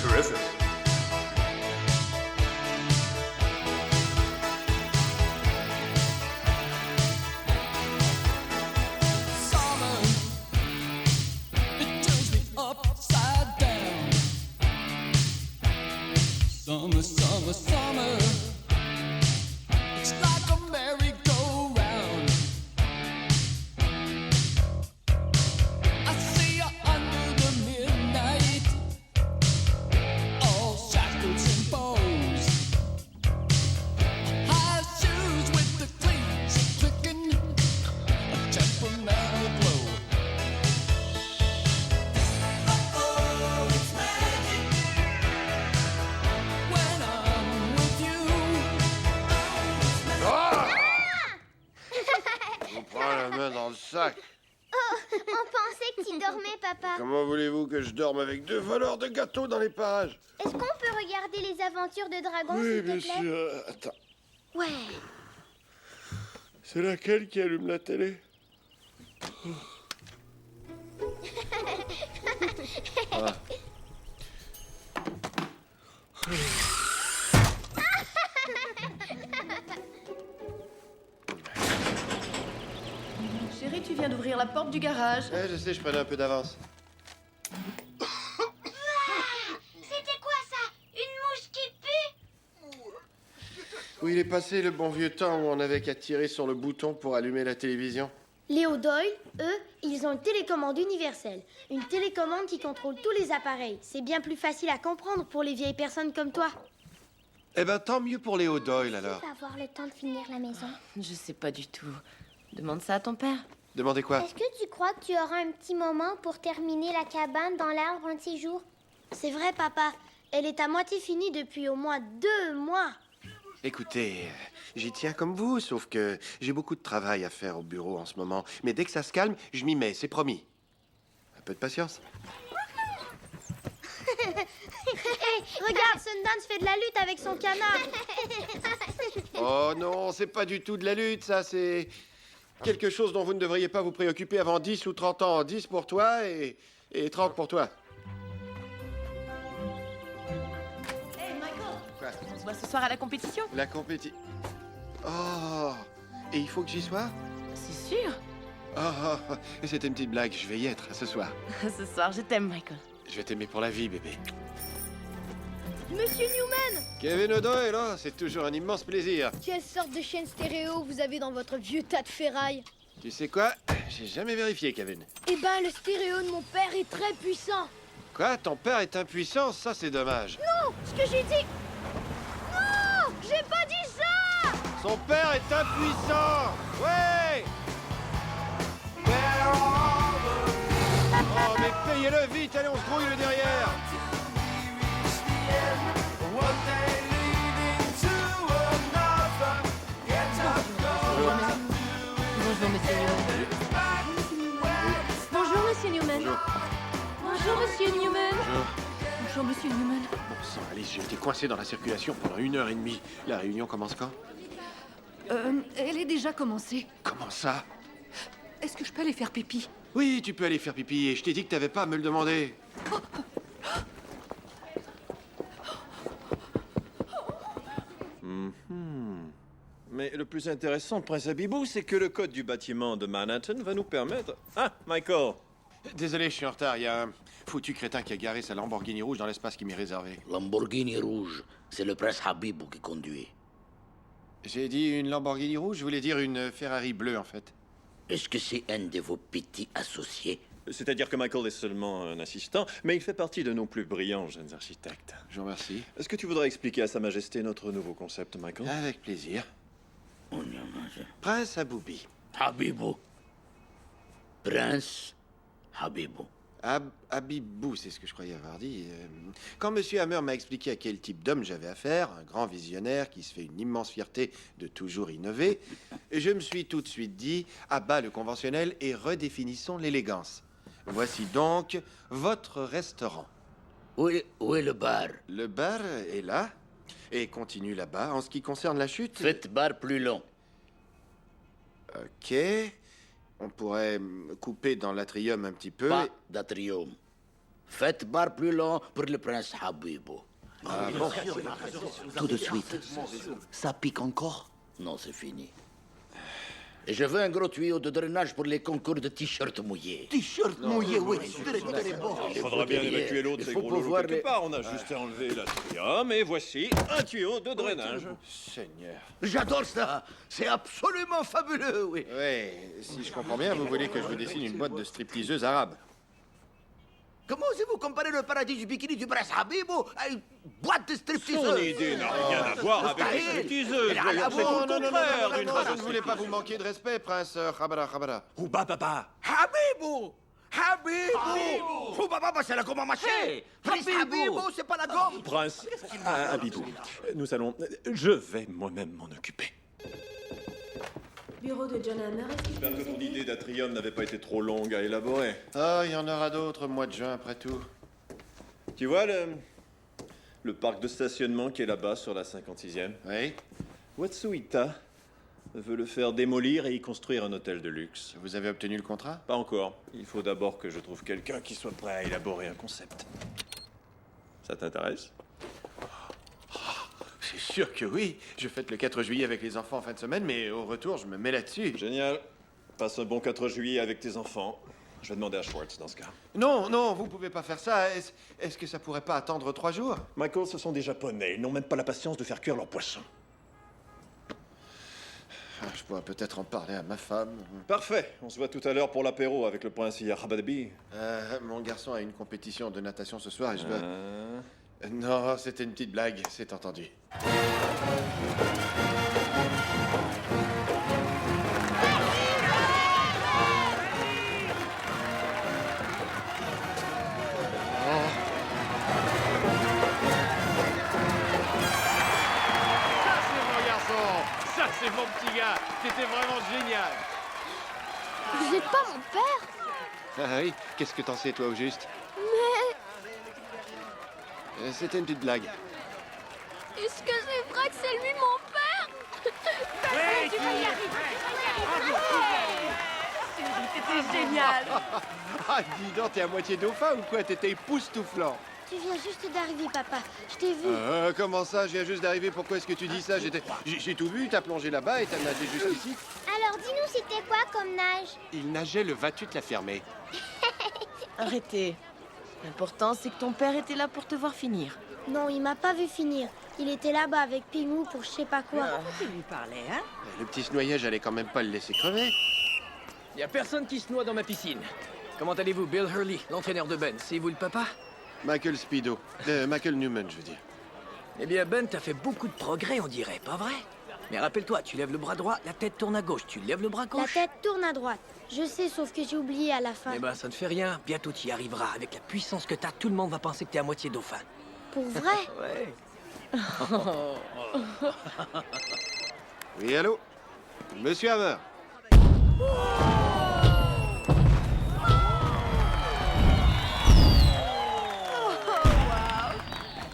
Terrific. Summer, it turns me upside down. Summer, summer, summer, it's like a merry-go-round. I see you under the midnight, all shackles and bows. High shoes with the cleats clicking, a temperamental glow. Oh, it's magic when I'm with you. On prend la main dans le sac. Oh, on pensait que tu dormais, papa. Comment voulez-vous que je dorme avec 2 voleurs de gâteaux dans les parages? Est-ce qu'on peut regarder les aventures de dragon, Oui, s'il te bien plaît? sûr. Attends, Ouais. c'est laquelle qui allume la télé? Ah. Chérie, tu viens d'ouvrir la porte du garage. Je sais, je prenais un peu d'avance. C'était quoi ça? Une mouche qui pue? Où il est passé le bon vieux temps où on avait qu'à tirer sur le bouton pour allumer la télévision? Léo Doyle, eux, ils ont une télécommande universelle. Une télécommande qui contrôle tous les appareils. C'est bien plus facile à comprendre pour les vieilles personnes comme toi. Eh ben, tant mieux pour Léo Doyle, alors. Tu vas avoir le temps de finir la maison. Je sais pas du tout. Demande ça à ton père. Demandez quoi? Est-ce que tu crois que tu auras un petit moment pour terminer la cabane dans l'arbre un de ces jours? C'est vrai, papa. Elle est à moitié finie depuis au moins 2 mois. Écoutez, j'y tiens comme vous, sauf que j'ai beaucoup de travail à faire au bureau en ce moment. Mais dès que ça se calme, je m'y mets, c'est promis. Un peu de patience. Hé, regarde, Sundance fait de la lutte avec son canard. Oh non, c'est pas du tout de la lutte, ça, c'est quelque chose dont vous ne devriez pas vous préoccuper avant 10 ou 30 ans. 10 pour toi et 30 pour toi. Hey, Michael, Quoi? on se voit ce soir à la compétition? La compétition. Oh, et il faut que j'y sois? C'est sûr. Oh, c'était une petite blague, je vais y être ce soir. Ce soir, je t'aime, Michael. Je vais t'aimer pour la vie, bébé. Monsieur Newman, Kevin O'Doyle, là, c'est toujours un immense plaisir. quelle sorte de chaîne stéréo vous avez dans votre vieux tas de ferraille? Tu sais quoi? J'ai jamais vérifié, Kevin. Eh ben, le stéréo de mon père est très puissant. Quoi? Ton père est impuissant? Ça, c'est dommage. Non, ce que j'ai dit... Non, j'ai pas dit ça. Son père est impuissant! Ouais! Oh, mais payez-le vite! Allez, on se grouille le derrière! Bonjour, monsieur Newman. Bonjour, monsieur Newman. Bonjour, monsieur Newman. Bonjour, monsieur Newman. Bon sang, Alice, j'ai été coincé dans la circulation pendant 1h30. La réunion commence quand? Elle est déjà commencée. Comment ça? Est-ce que je peux aller faire pipi? Oui, tu peux aller faire pipi, et je t'ai dit que t'avais pas à me le demander. Mais le plus intéressant, Prince Abibou, c'est que le code du bâtiment de Manhattan va nous permettre... Ah, Michael! Désolé, je suis en retard. Il y a un foutu crétin qui a garé sa Lamborghini rouge dans l'espace qui m'est réservé. Lamborghini rouge, c'est le prince Habibou qui conduit. J'ai dit une Lamborghini rouge, je voulais dire une Ferrari bleue, en fait. Est-ce que c'est un de vos petits associés? C'est-à-dire que Michael est seulement un assistant, mais il fait partie de nos plus brillants jeunes architectes. Je vous remercie. Est-ce que tu voudrais expliquer à Sa Majesté notre nouveau concept, Michael? Avec plaisir. On y en a. Prince Aboubi. Habibou. Prince Habibou. Habibou, c'est ce que je croyais avoir dit. Quand Monsieur Hammer m'a expliqué à quel type d'homme j'avais affaire, un grand visionnaire qui se fait une immense fierté de toujours innover, je me suis tout de suite dit, à bas le conventionnel et redéfinissons l'élégance. Voici donc votre restaurant. Où est le bar? Le bar est là et continue là-bas. En ce qui concerne la chute... Faites bar plus long. Ok. On pourrait couper dans l'atrium un petit peu. Pas d'atrium. Faites bar plus long pour le prince Habibou. Tout de suite. Ça pique encore? Non, c'est fini. Et je veux un gros tuyau de drainage pour les concours de t-shirts mouillés. T-shirt mouillé, oui. Très bon. Il faudra bien évacuer l'eau de Il ces faut gros loulous pouvoir quelque les- part. On a juste à enlever l'atrium et voici un tuyau de drainage. Seigneur. J'adore ça. C'est absolument fabuleux, oui. Oui, si je comprends bien, vous voulez que je vous dessine une boîte de stripteaseuses arabes. Comment osez-vous comparer le paradis du bikini du prince Habibou à une boîte de Son stripteaseuses? idée n'a rien à voir avec les Mustahil. stripteaseuses. Elle a la Voyons, c'est bourre. tout le contraire d'une non, boîte je de ne voulais pas vous manquer de respect, prince Khabara Khabara. Ouba Baba. Habibou! Habibou! Fou baba, c'est la gomme à mâcher! Prince Habibou, c'est pas la gomme! Prince Habibou, nous allons... Je vais moi-même m'en occuper. Bureau de John Hammer, est-ce que J'espère que ton idée d'atrium n'avait pas été trop longue à élaborer. Ah, il y en aura d'autres au mois de juin, après tout. Tu vois le parc de stationnement qui est là-bas sur la 56e? Oui, Watsuita veut le faire démolir et y construire un hôtel de luxe. vous avez obtenu le contrat? Pas encore. Il faut d'abord que je trouve quelqu'un qui soit prêt à élaborer un concept. Ça t'intéresse? C'est sûr que oui. Je fête le 4 juillet avec les enfants en fin de semaine, mais au retour, je me mets là-dessus. Génial. Passe un bon 4 juillet avec tes enfants. Je vais demander à Schwartz dans ce cas. Non, non, vous pouvez pas faire ça. Est-ce que ça pourrait pas attendre 3 jours? Michael, ce sont des Japonais. Ils n'ont même pas la patience de faire cuire leurs poissons. Ah, je pourrais peut-être en parler à ma femme. Parfait. On se voit tout à l'heure pour l'apéro avec le prince Yarhabadabi. Mon garçon a une compétition de natation ce soir et je dois... Non, c'était une petite blague, c'est entendu. Ça, c'est mon garçon! Ça, c'est mon petit gars! C'était vraiment génial! Vous êtes pas mon père? Ah oui? Qu'est-ce que t'en sais, toi, au juste? Mais C'était une petite blague. est-ce que c'est vrai que c'est lui mon père? c'était génial? Ah, dis donc, t'es à moitié dauphin ou quoi? T'étais époustouflant. Tu viens juste d'arriver, papa. Je t'ai vu. Comment ça? Je viens juste d'arriver. Pourquoi est-ce que tu dis ça? J'ai tout vu. T'as plongé là-bas et t'as nagé jusqu'ici. Alors dis-nous, c'était quoi comme nage? Il nageait, le vas-tu te la fermer? Arrêtez. L'important, c'est que ton père était là pour te voir finir. Non, il m'a pas vu finir. Il était là-bas avec Pingou pour je sais pas quoi. Tu lui parlais, hein? Le petit snouillet, j'allais quand même pas le laisser crever. Y a personne qui se noie dans ma piscine. Comment allez-vous, Bill Hurley, l'entraîneur de Ben? C'est vous le papa? Michael Speedo. Michael Newman, je veux dire. Eh bien, Ben, t'as fait beaucoup de progrès, on dirait, pas vrai? Mais rappelle-toi, tu lèves le bras droit, la tête tourne à gauche. Tu lèves le bras La gauche. tête tourne à droite. Je sais, sauf que j'ai oublié à la fin. Eh ben, ça ne fait rien. Bientôt, tu y arriveras. Avec la puissance que t'as, tout le monde va penser que t'es à moitié dauphin. Pour vrai? Ouais. Oui, allô? Monsieur Hammer.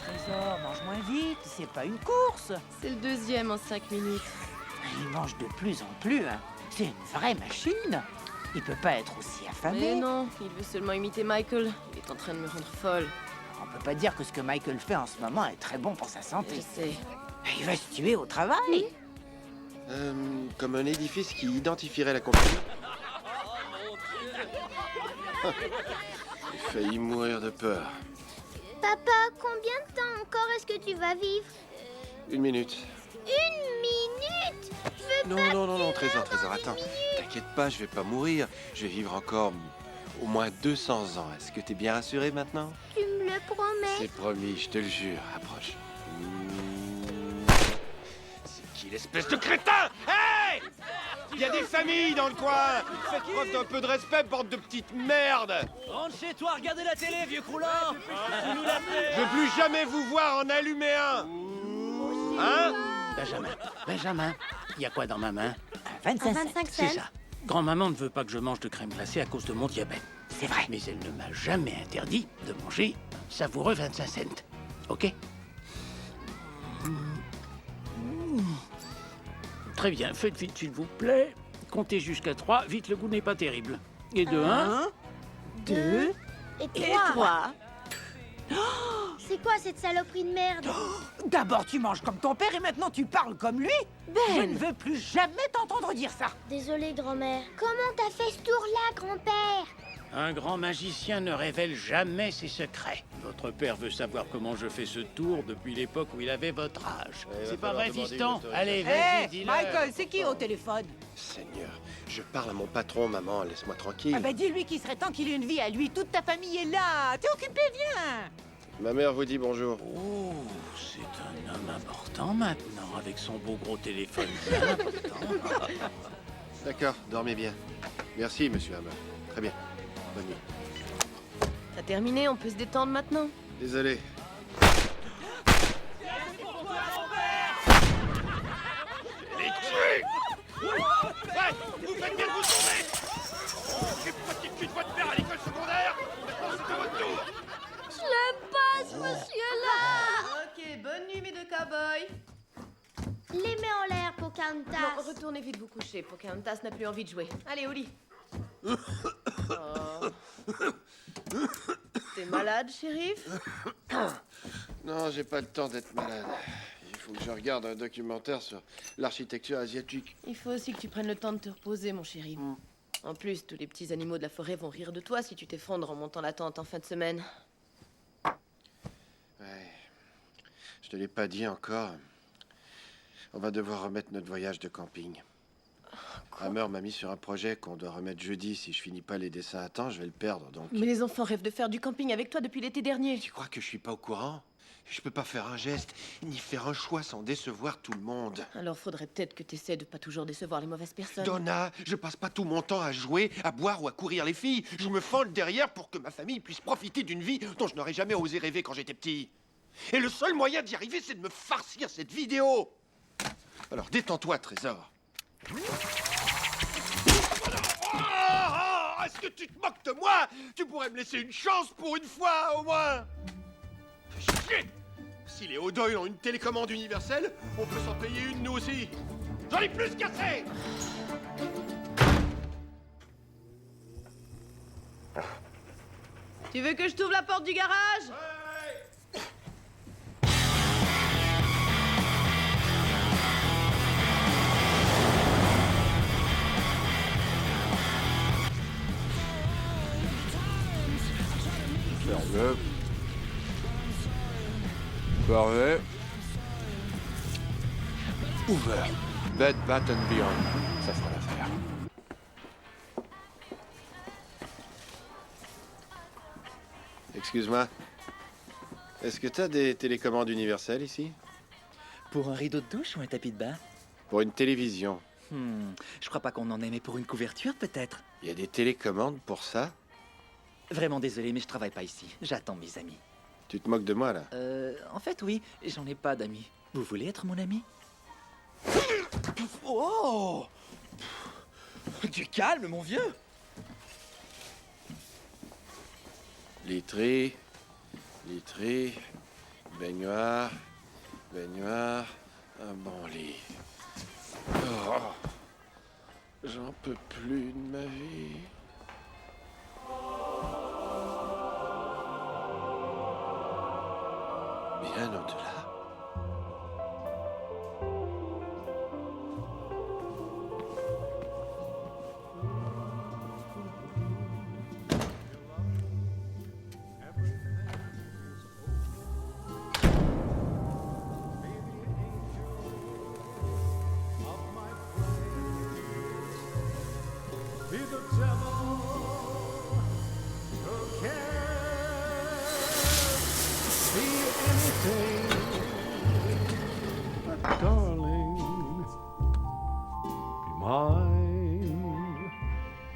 Trésor, mange moins vite, c'est pas une course. C'est le deuxième en 5 minutes. Il mange de plus en plus, hein. C'est une vraie machine. Il peut pas être aussi affamé. Mais non, il veut seulement imiter Michael. Il est en train de me rendre folle. On peut pas dire que ce que Michael fait en ce moment est très bon pour sa santé. Je sais. Il va se tuer au travail. Comme un édifice qui identifierait la compagnie. J'ai failli mourir de peur. Papa, combien de temps encore est-ce que tu vas vivre? 1 minute. 1 minute? Je veux Non, Trésor, attends. T'inquiète pas, je vais pas mourir. Je vais vivre encore au moins 200 ans. Est-ce que t'es bien rassuré maintenant? Tu me le promets? C'est promis, je te le jure. Approche. C'est qui l'espèce de crétin? Hey! Il y a des familles dans le coin! Faites preuve d'un peu de respect, bande de petites merdes! Rentre chez toi, regardez la télé, vieux croulant. Je veux plus jamais vous voir en allumer un! Hein? Benjamin, il y a quoi dans ma main? 25 cents. C'est ça. Grand-maman ne veut pas que je mange de crème glacée à cause de mon diabète. C'est vrai. Mais elle ne m'a jamais interdit de manger un savoureux 25 cents. Ok? Très bien, faites vite s'il vous plaît. Comptez jusqu'à 3, vite, le goût n'est pas terrible. Et de 1, 2 Et 3. C'est quoi cette saloperie de merde? D'abord tu manges comme ton père et maintenant tu parles comme lui? Je ne veux plus jamais t'entendre dire ça. Désolée, grand-mère. Comment t'as fait ce tour-là, grand-père? Un grand magicien ne révèle jamais ses secrets. Votre père veut savoir comment je fais ce tour depuis l'époque où il avait votre âge. C'est pas vrai, fiston? Allez, vas-y, dis-le. Michael, c'est qui au téléphone? Seigneur, je parle à mon patron, maman. Laisse-moi tranquille. Ah bah dis-lui qu'il serait temps qu'il ait une vie à lui. Toute ta famille est là. T'es occupé, viens. Ma mère vous dit bonjour. Oh, c'est un homme important maintenant, avec son beau gros téléphone bien important. D'accord, dormez bien. Merci, monsieur Hammer. Très bien. Bonne nuit. T'as terminé, on peut se détendre maintenant. Désolé. Les tuer! Ouais, vous faites bien de vous tourner! J'ai prostitué de votre père à l'école secondaire! Maintenant, c'est à votre tour! Je l'aime pas, ce monsieur-là! Ok, bonne nuit, mes deux cow-boys. Les mets en l'air, Non, Pocahontas. retournez vite vous coucher. Pocahontas n'a plus envie de jouer. Allez, au lit. Oh. T'es malade, shérif? Non, j'ai pas le temps d'être malade. Il faut que je regarde un documentaire sur l'architecture asiatique. Il faut aussi que tu prennes le temps de te reposer, mon chéri. En plus, tous les petits animaux de la forêt vont rire de toi si tu t'effondres en montant la tente en fin de semaine. Ouais. Je te l'ai pas dit encore. On va devoir remettre notre voyage de camping. Hammer m'a mis sur un projet qu'on doit remettre jeudi. Si je finis pas les dessins à temps, je vais le perdre, donc... Mais les enfants rêvent de faire du camping avec toi depuis l'été dernier. Tu crois que je suis pas au courant? Je peux pas faire un geste, ni faire un choix sans décevoir tout le monde. Alors faudrait peut-être que t'essaies de pas toujours décevoir les mauvaises personnes. Donna, je passe pas tout mon temps à jouer, à boire ou à courir les filles. Je me fends le derrière pour que ma famille puisse profiter d'une vie dont je n'aurais jamais osé rêver quand j'étais petit. Et le seul moyen d'y arriver, c'est de me farcir cette vidéo. Alors détends-toi, trésor. Est-ce que tu te moques de moi? Tu pourrais me laisser une chance pour une fois, au moins. Fais chier! Si les O'Doyle ont une télécommande universelle, on peut s'en payer une, nous aussi. J'en ai plus qu'assez! Tu veux que je t'ouvre la porte du garage? Fermé. Fermé. Ouvert. Bed, Bat and Beyond. Ça fera l'affaire. Excuse-moi. Est-ce que t'as des télécommandes universelles ici? Pour un rideau de douche ou un tapis de bain? Pour une télévision. Je crois pas qu'on en ait, mais pour une couverture, peut-être. Il y a des télécommandes pour ça? Vraiment désolé, mais je travaille pas ici. J'attends mes amis. Tu te moques de moi, là? En fait, oui, j'en ai pas d'amis. Vous voulez être mon ami? Oh! Du calme, mon vieux! Literie, baignoire, un bon lit. Oh, j'en peux plus de ma vie. Bien au-delà.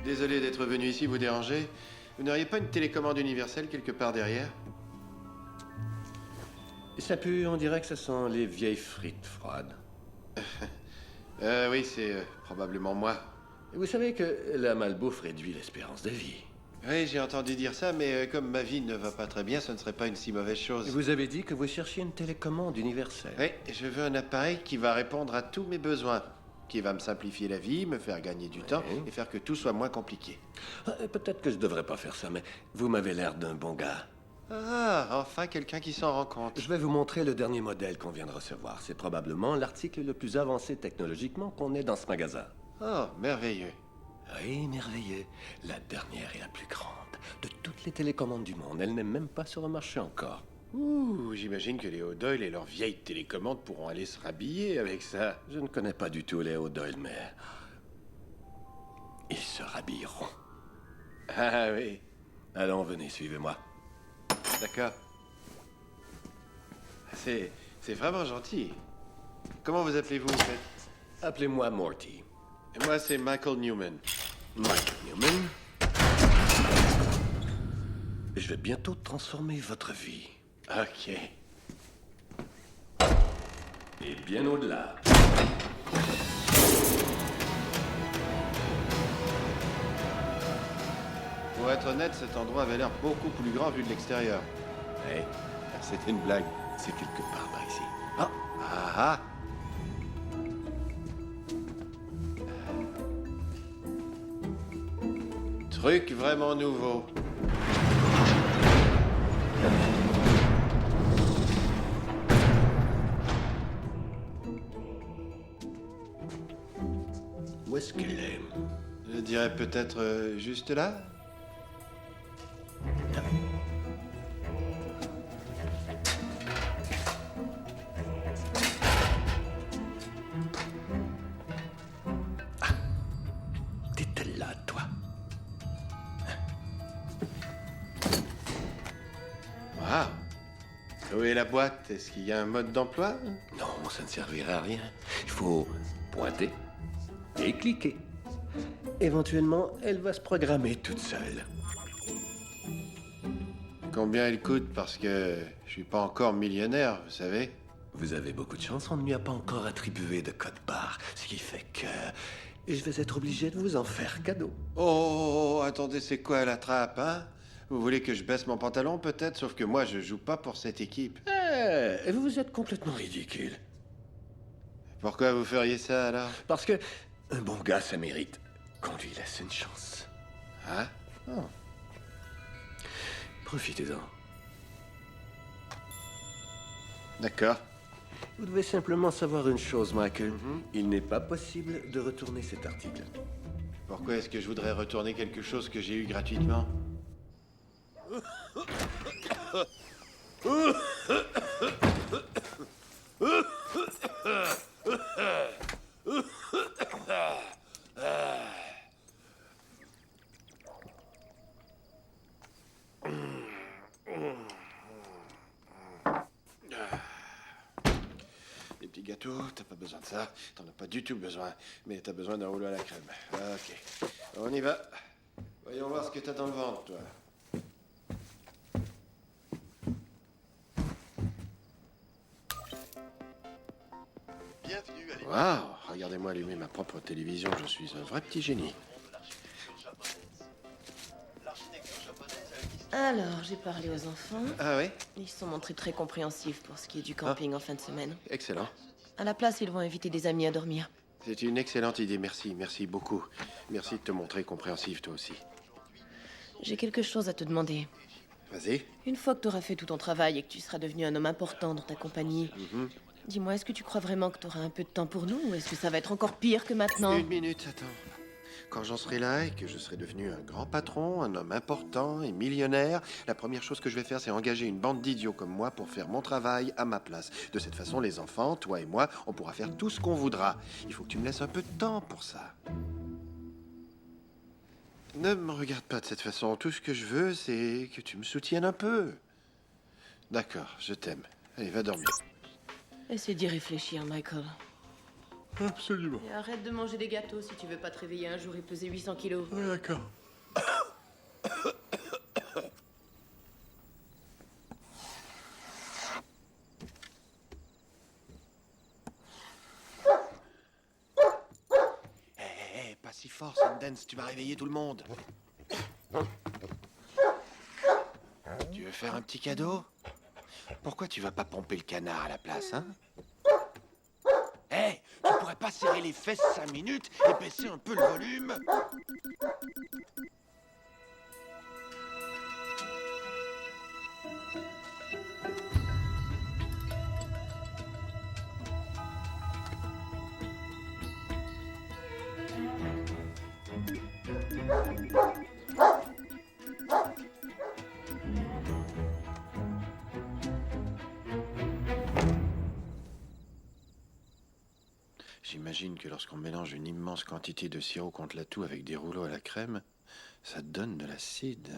Désolé d'être venu ici vous déranger. Vous n'auriez pas une télécommande universelle quelque part derrière? Ça pue, on dirait que ça sent les vieilles frites froides. Oui, c'est probablement moi. Et vous savez que la malbouffe réduit l'espérance de vie. Oui, j'ai entendu dire ça, mais comme ma vie ne va pas très bien, ce ne serait pas une si mauvaise chose. Vous avez dit que vous cherchiez une télécommande universelle. Oui, je veux un appareil qui va répondre à tous mes besoins, qui va me simplifier la vie, me faire gagner du temps et faire que tout soit moins compliqué. Peut-être que je devrais pas faire ça, mais vous m'avez l'air d'un bon gars. Ah, enfin quelqu'un qui s'en rend compte. Je vais vous montrer le dernier modèle qu'on vient de recevoir. C'est probablement l'article le plus avancé technologiquement qu'on ait dans ce magasin. Oh, merveilleux. Oui, merveilleux. La dernière et la plus grande de toutes les télécommandes du monde. Elle n'est même pas sur le marché encore. Ouh, j'imagine que les O'Doyle et leurs vieilles télécommandes pourront aller se rhabiller avec ça. Je ne connais pas du tout les O'Doyle, mais... ils se rhabilleront. Ah oui. Allons, venez, suivez-moi. D'accord. C'est vraiment gentil. Comment vous appelez-vous, en fait? Appelez-moi Morty. Et moi, c'est Michael Newman. Michael Newman. Je vais bientôt transformer votre vie. Ok. Et bien au-delà. Pour être honnête, cet endroit avait l'air beaucoup plus grand vu de l'extérieur. Hey, C'était une blague. c'est quelque part par ici. Ah ah. Truc vraiment nouveau. Où est-ce qu'elle est? Je dirais peut-être juste là. T'es-elle là, toi? Waouh. Où est la boîte? Est-ce qu'il y a un mode d'emploi? Non, ça ne servirait à rien. Il faut pointer et cliquer. Éventuellement, elle va se programmer toute seule. Combien elle coûte? Parce que je suis pas encore millionnaire, vous savez. Vous avez beaucoup de chance, on ne lui a pas encore attribué de code barre, ce qui fait que je vais être obligé de vous en faire cadeau. Oh, attendez, c'est quoi la trappe, hein? Vous voulez que je baisse mon pantalon, peut-être? Sauf que moi, je joue pas pour cette équipe. Eh, vous êtes complètement ridicule. Pourquoi vous feriez ça, alors? Parce que un bon gars, ça mérite qu'on lui laisse une chance. Hein? Oh. Profitez-en. D'accord. Vous devez simplement savoir une chose, Michael. Il n'est pas possible de retourner cet article. Pourquoi est-ce que je voudrais retourner quelque chose que j'ai eu gratuitement? Les petits gâteaux, t'as pas besoin de ça. T'en as pas du tout besoin. Mais t'as besoin d'un rouleau à la crème. Ok. On y va. Voyons voir ce que t'as dans le ventre, toi. Bienvenue à Waouh! Regardez-moi allumer ma propre télévision. Je suis un vrai petit génie. Alors, j'ai parlé aux enfants. Ah oui? Ils se sont montrés très compréhensifs pour ce qui est du camping en fin de semaine. Excellent. À la place, ils vont inviter des amis à dormir. C'est une excellente idée. Merci. Merci beaucoup. Merci de te montrer compréhensif, toi aussi. J'ai quelque chose à te demander. Vas-y. Une fois que tu auras fait tout ton travail et que tu seras devenu un homme important dans ta compagnie, dis-moi, est-ce que tu crois vraiment que tu auras un peu de temps pour nous ou est-ce que ça va être encore pire que maintenant? Une minute, attends. Quand j'en serai là et que je serai devenu un grand patron, un homme important et millionnaire, la première chose que je vais faire, c'est engager une bande d'idiots comme moi pour faire mon travail à ma place. De cette façon, les enfants, toi et moi, on pourra faire tout ce qu'on voudra. Il faut que tu me laisses un peu de temps pour ça. Ne me regarde pas de cette façon. Tout ce que je veux, c'est que tu me soutiennes un peu. D'accord, je t'aime. Allez, va dormir. Essaie d'y réfléchir, Michael. Absolument. Et arrête de manger des gâteaux si tu veux pas te réveiller un jour et peser 800 kilos. Ouais, d'accord. Hé, pas si fort, Sundance, tu vas réveiller tout le monde. Tu veux faire un petit cadeau? Pourquoi tu vas pas pomper le canard à la place, hein? Hé, tu pourrais pas serrer les fesses 5 minutes et baisser un peu le volume? J'imagine que lorsqu'on mélange une immense quantité de sirop contre la toux avec des rouleaux à la crème, ça donne de l'acide.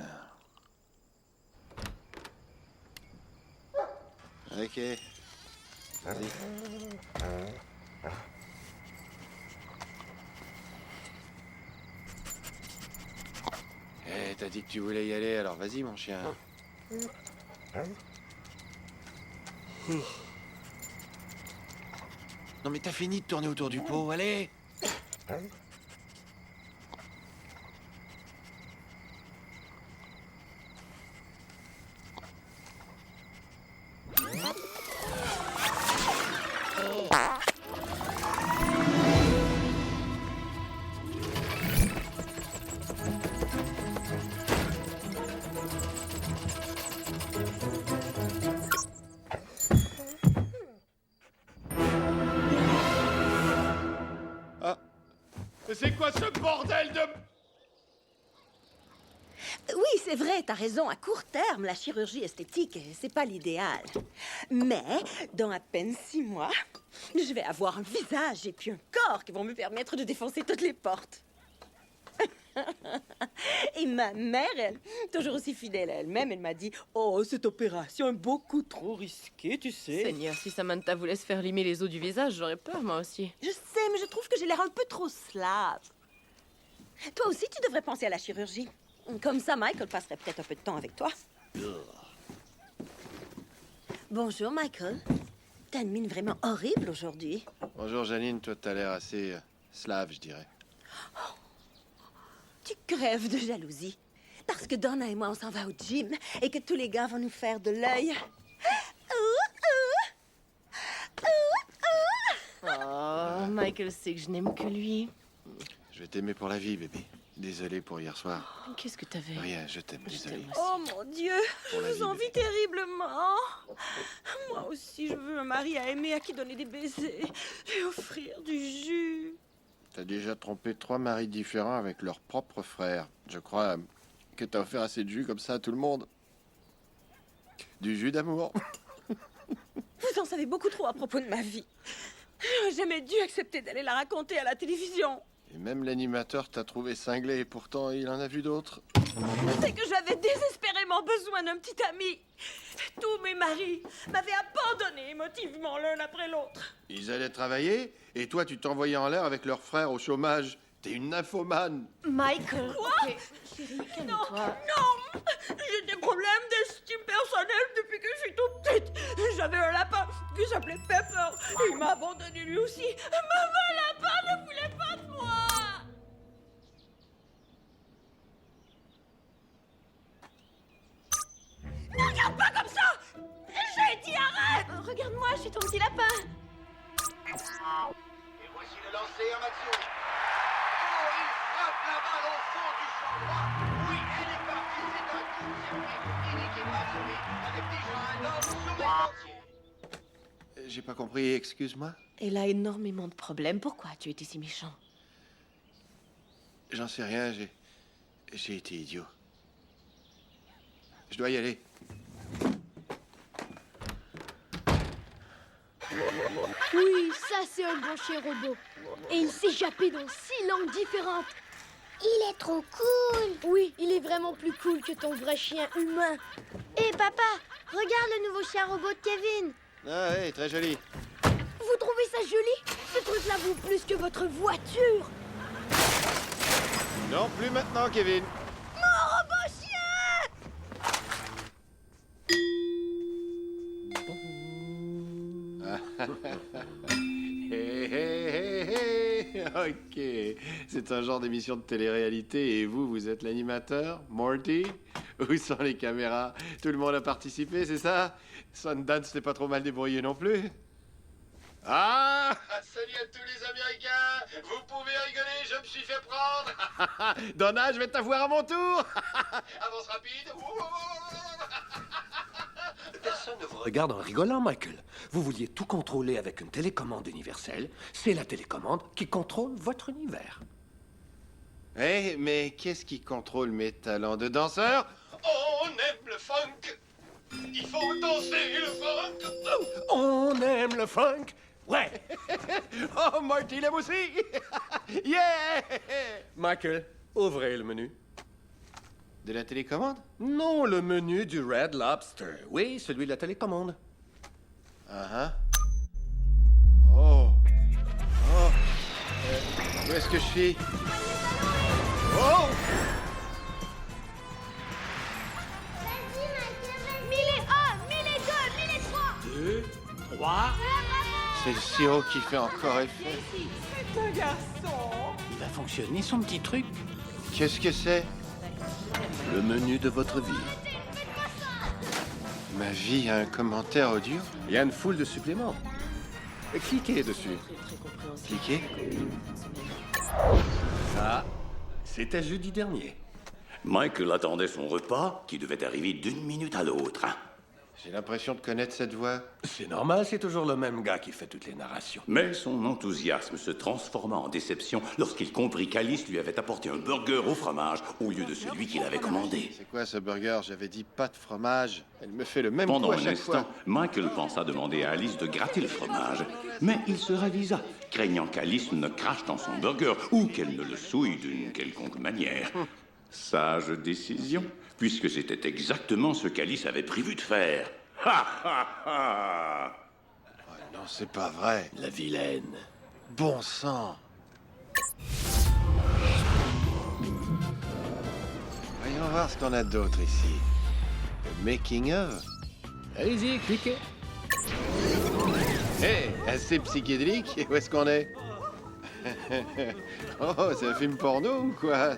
Ok. Vas-y. Eh, t'as dit que tu voulais y aller, alors vas-y, mon chien. Non mais t'as fini de tourner autour du pot, allez! C'est quoi ce bordel de... Oui, c'est vrai, t'as raison. À court terme, la chirurgie esthétique, c'est pas l'idéal. Mais dans à peine 6 mois, je vais avoir un visage et puis un corps qui vont me permettre de défoncer toutes les portes. Et ma mère, elle, toujours aussi fidèle à elle-même, elle m'a dit « Oh, cette opération est beaucoup trop risquée, tu sais. » Seigneur, si Samantha voulait se faire limer les os du visage, j'aurais peur, moi aussi. Je sais, mais je trouve que j'ai l'air un peu trop slave. Toi aussi, tu devrais penser à la chirurgie. Comme ça, Michael passerait peut-être un peu de temps avec toi. Bonjour, Michael. T'as une mine vraiment horrible aujourd'hui. Bonjour, Janine. Toi, t'as l'air assez slave, je dirais. Tu crèves de jalousie. Parce que Donna et moi, on s'en va au gym et que tous les gars vont nous faire de l'œil. Oh, Michael sait que je n'aime que lui. Je vais t'aimer pour la vie, bébé. Désolé pour hier soir. Qu'est-ce que t'avais? Rien, je t'aime, désolé. Oh mon Dieu, je Pour la vous vie, envie bébé. terriblement. Moi aussi, je veux un mari à aimer, à qui donner des baisers et offrir du jus. T'as déjà trompé 3 maris différents avec leurs propres frères. Je crois que t'as offert assez de jus comme ça à tout le monde. Du jus d'amour. Vous en savez beaucoup trop à propos de ma vie. J'aurais jamais dû accepter d'aller la raconter à la télévision. Et même l'animateur t'a trouvé cinglé et pourtant il en a vu d'autres. C'est que j'avais désespérément besoin d'un petit ami. Tous mes maris m'avaient abandonné émotivement l'un après l'autre. Ils allaient travailler et toi tu t'envoyais en l'air avec leurs frères au chômage. T'es une nymphomane. Michael! Quoi? Ok, chérie, calme-toi. Non! J'ai des problèmes d'estime personnelle depuis que je suis toute petite. J'avais un lapin qui s'appelait Pepper. Il m'a abandonné lui aussi. Maman lapin ne voulait pas de moi. Ne regarde pas comme ça! J'ai dit arrête! Regarde-moi, je suis ton petit lapin. Et voici le lancer en action. Oh, il frappe la balle au fond du champ droit. Oui, elle est partie. C'est un coup de circuit. Une équipe assurée avec déjà un homme sur les chantiers. J'ai pas compris, excuse-moi. Elle a énormément de problèmes. Pourquoi tu étais si méchant? J'en sais rien, j'ai été idiot. Je dois y aller. Oui, ça c'est un bon chien robot. Et il s'est jappé dans 6 langues différentes. Il est trop cool. Oui, il est vraiment plus cool que ton vrai chien humain. Hé papa, regarde le nouveau chien robot de Kevin. Ah ouais, très joli. Vous trouvez ça joli? Ce truc-là vaut plus que votre voiture. Non, plus maintenant, Kevin. Mon robot chien! Hé, hé, hé, hé. Ok. C'est un genre d'émission de télé-réalité et vous êtes l'animateur, Morty? Où sont les caméras? Tout le monde a participé, c'est ça? Sundance n'est pas trop mal débrouillé non plus? Ah! Salut à tous les Américains! Vous pouvez rigoler, je me suis fait prendre! Donna, je vais t'avoir à mon tour! Avance rapide! Personne ne vous regarde en rigolant, Michael. Vous vouliez tout contrôler avec une télécommande universelle. C'est la télécommande qui contrôle votre univers. Eh, mais qu'est-ce qui contrôle mes talents de danseur? On aime le funk! Il faut danser le funk! On aime le funk? Ouais! Oh, Marty l'aime aussi! Yeah! Michael, ouvrez le menu. De la télécommande? Non, le menu du Red Lobster. Oui, celui de la télécommande. Oh! Oh! Où est-ce que je suis? Oh! 1001, 1002, 1003. 2, 3. C'est le sirop qui fait encore effet. C'est un garçon. Il va fonctionner son petit truc. Qu'est-ce que c'est? Le menu de votre vie. Ma vie a un commentaire audio? Il y a une foule de suppléments. Cliquez dessus. Cliquez? Ça, c'était jeudi dernier. Michael attendait son repas, qui devait arriver d'une minute à l'autre. J'ai l'impression de connaître cette voix. C'est normal, c'est toujours le même gars qui fait toutes les narrations. Mais son enthousiasme se transforma en déception lorsqu'il comprit qu'Alice lui avait apporté un burger au fromage au lieu de celui qu'il avait commandé. C'est quoi ce burger? J'avais dit pas de fromage. Elle me fait le même Pendant coup à un chaque instant, fois. Michael pensa demander à Alice de gratter le fromage. Mais il se ravisa, craignant qu'Alice ne crache dans son burger ou qu'elle ne le souille d'une quelconque manière. Sage décision, puisque c'était exactement ce qu'Alice avait prévu de faire. Ha ha ha! Oh non, c'est pas vrai. La vilaine. Bon sang. Voyons voir ce qu'on a d'autre ici. Le making of. Allez-y, cliquez. Hé, assez psychédélique. Où est-ce qu'on est? Oh, c'est un film porno ou quoi?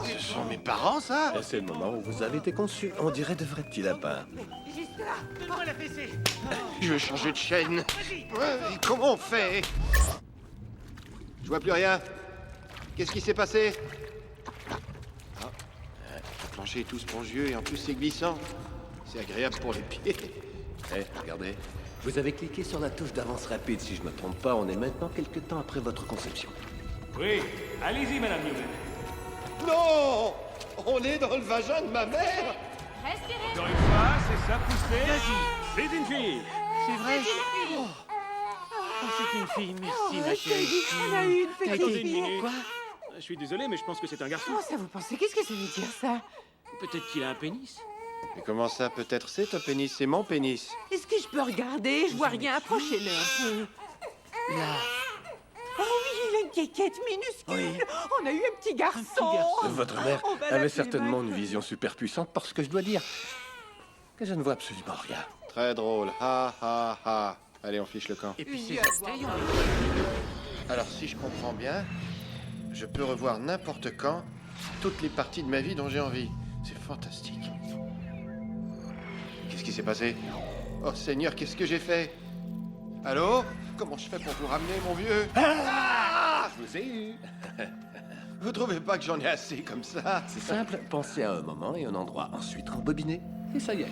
Ce sont mes parents, ça? C'est le moment où vous avez été conçu. On dirait de vrais petits lapins. Donne-moi la fessée. Je veux changer de chaîne. Ouais, comment on fait? Je vois plus rien. Qu'est-ce qui s'est passé? Ah, le plancher est tout spongieux et en plus c'est glissant. C'est agréable pour les pieds. Eh, regardez. Vous avez cliqué sur la touche d'avance rapide. Si je me trompe pas, on est maintenant quelque temps après votre conception. Oui, allez-y, Madame Newman. Non! On est dans le vagin de ma mère! Respirez. Encore une fois, c'est ça, poussez. Vas-y, c'est une fille. C'est vrai? Oh, c'est une fille, merci, ma chérie. On a eu une Attendez petite une fille. minute. Quoi? Je suis désolé, mais je pense que c'est un garçon. Comment ça vous pensez? Qu'est-ce que ça veut dire, ça? Peut-être qu'il a un pénis. Mais comment ça, peut-être c'est un pénis? C'est mon pénis. Est-ce que je peux regarder? Je vois rien. Approchez-le un peu. Là. Oh oui, il a une quéquette minuscule. On a eu un petit garçon. Votre mère On va avait l'appeler certainement une Michael. vision super puissante parce que je dois dire que je ne vois absolument rien. Très drôle. Ha ha ha. Allez, on fiche le camp. Et puis Il c'est y a orteils, voir. Alors, si je comprends bien, je peux revoir n'importe quand toutes les parties de ma vie dont j'ai envie. C'est fantastique. Qu'est-ce qui s'est passé? Oh Seigneur, qu'est-ce que j'ai fait? Allô? Comment je fais pour vous ramener, mon vieux? Ah! Je vous ai eu. Vous trouvez pas que j'en ai assez comme ça? C'est simple, pensez à un moment et un endroit. Ensuite, rembobinez. Et ça y est.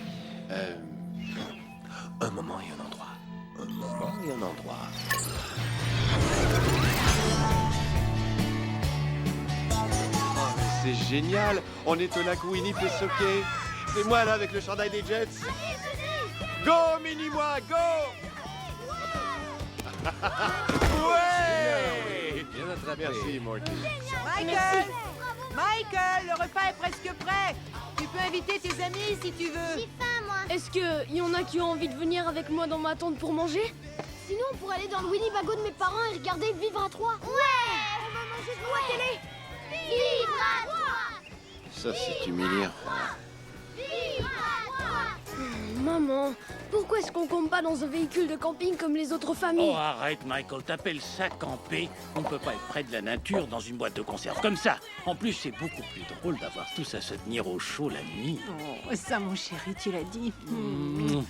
Un moment et un endroit. Un moment et un endroit. Oh, mais c'est génial! On est au lac Winnie Pessoquet. C'est moi là avec le chandail des Jets. Go, mini-moi, go! Ouais! Bien attrapé. Merci, Morty. Michael! Michael, le repas est presque prêt. Tu Tu peux inviter tes amis si tu veux. J'ai faim, moi. Est-ce que y en a qui ont envie de venir avec moi dans ma tente pour manger? Sinon, on pourrait aller dans le Winnebago de mes parents et regarder Vivre à 3. Ouais. On va manger devant la télé. Vivre à toi. Ça, c'est humiliant. Vivre à toi. Maman, pourquoi est-ce qu'on compte pas dans un véhicule de camping comme les autres familles? Oh, arrête, Michael, t'appelles ça camper? On peut pas être près de la nature dans une boîte de conserve comme ça. En plus, c'est beaucoup plus drôle d'avoir tous à se tenir au chaud la nuit. Oh, ça, mon chéri, tu l'as dit. Non,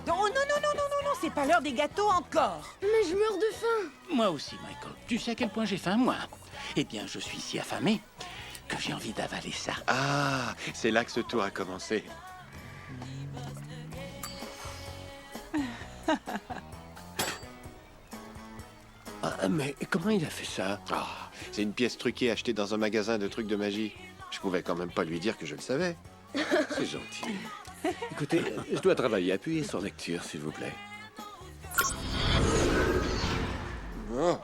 non, non, non, non, non, c'est pas l'heure des gâteaux encore. Mais je meurs de faim. Moi aussi, Michael. Tu sais à quel point j'ai faim, moi? Eh bien, je suis si affamé que j'ai envie d'avaler ça. Ah, c'est là que ce tour a commencé. Ah, mais comment il a fait ça? Ah, c'est une pièce truquée achetée dans un magasin de trucs de magie. Je pouvais quand même pas lui dire que je le savais. C'est gentil. Écoutez, je dois travailler. Appuyez sur lecture, s'il vous plaît. Oh.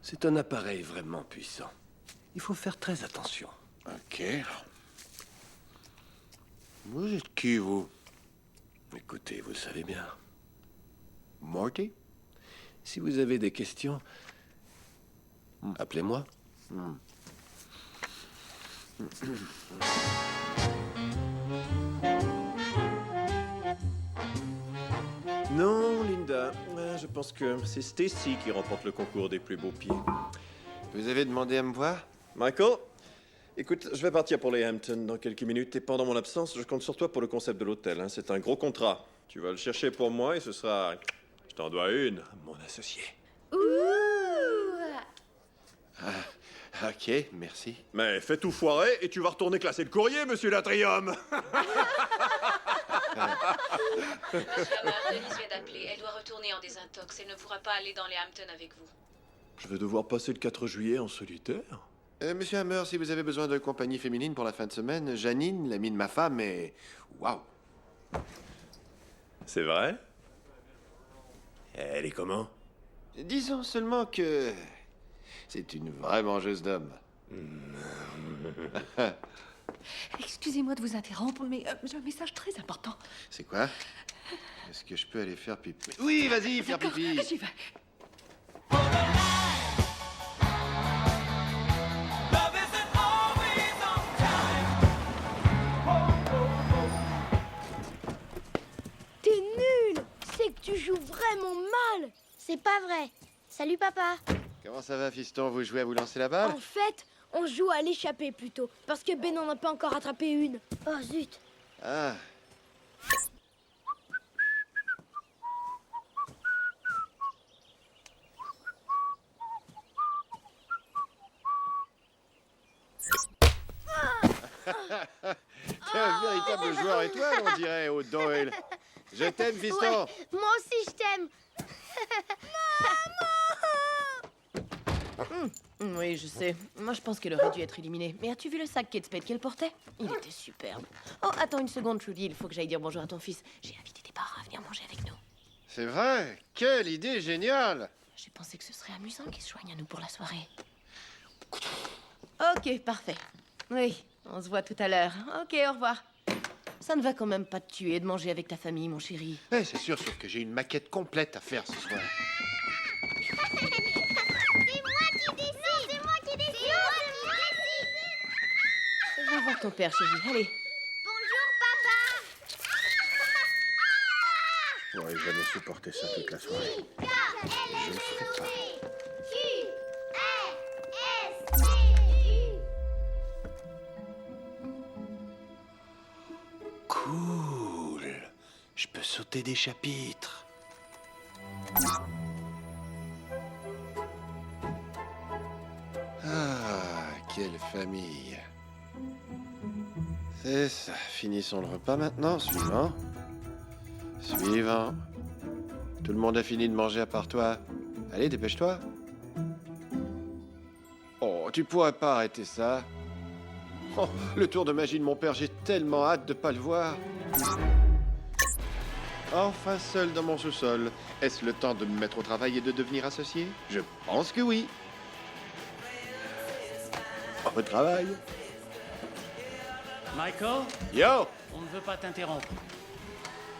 C'est un appareil vraiment puissant. Il faut faire très attention. Ok. Vous êtes qui, vous? Écoutez, vous le savez bien. Morty? Si vous avez des questions, appelez-moi. Non, Linda. Je pense que c'est Stacy qui remporte le concours des plus beaux pieds. Vous avez demandé à me voir? Michael, écoute, je vais partir pour les Hamptons dans quelques minutes et pendant mon absence, je compte sur toi pour le concept de l'hôtel. Hein. C'est un gros contrat. Tu vas le chercher pour moi et ce sera... Je t'en dois une, mon associé. Ah, ok, merci. Mais fais tout foirer et tu vas retourner classer le courrier, monsieur Latrium. Monsieur Hammer, Denise vient d'appeler. Elle doit retourner en désintox. Elle ne pourra pas aller dans les Hamptons avec vous. Je vais devoir passer le 4 juillet en solitaire. Monsieur Hammer, si vous avez besoin de compagnie féminine pour la fin de semaine, Janine, l'amie de ma femme, est... Waouh! C'est vrai? Elle est comment? Disons seulement que... c'est une vraie mangeuse d'hommes. Excusez-moi de vous interrompre, mais j'ai un message très important. C'est quoi? Est-ce que je peux aller faire pipi? Oui, vas-y, faire D'accord, pipi. j'y vais. T'es nul. C'est que tu joues vraiment mal. C'est pas vrai. Salut, papa. Comment ça va, fiston? Vous jouez à vous lancer la balle? En fait, on joue à l'échapper plutôt, parce que Ben n'en a pas encore attrapé une. Oh, zut. Ah. T'es un véritable joueur étoile, on dirait, au Doyle. Je t'aime, fiston. Ouais, moi aussi, je t'aime. Oui, je sais. Moi, je pense qu'elle aurait dû être éliminée. Mais as-tu vu le sac Kate Spade qu'elle portait? Il était superbe. Oh, attends une seconde, Trudy. Il faut que j'aille dire bonjour à ton fils. J'ai invité tes parents à venir manger avec nous. C'est vrai? Quelle idée géniale! J'ai pensé que ce serait amusant qu'ils se joignent à nous pour la soirée. Ok, parfait. Oui, on se voit tout à l'heure. Ok, au revoir. Ça ne va quand même pas te tuer de manger avec ta famille, mon chéri. Eh, c'est sûr, sauf que j'ai une maquette complète à faire ce soir. Va voir ton père, chéri. Allez. Bonjour, papa. Je pourrais jamais supporter ça toute la soirée. Je le ferai pas. Cool. Je peux sauter des chapitres. Ah, quelle famille. C'est ça. Finissons le repas maintenant. Suivant. Suivant. Tout le monde a fini de manger à part toi. Allez, dépêche-toi. Oh, tu pourrais pas arrêter ça. Oh, le tour de magie de mon père, j'ai tellement hâte de pas le voir. Enfin seul dans mon sous-sol. Est-ce le temps de me mettre au travail et de devenir associé? Je pense que oui. Au travail. Michael? Yo! On ne veut pas t'interrompre.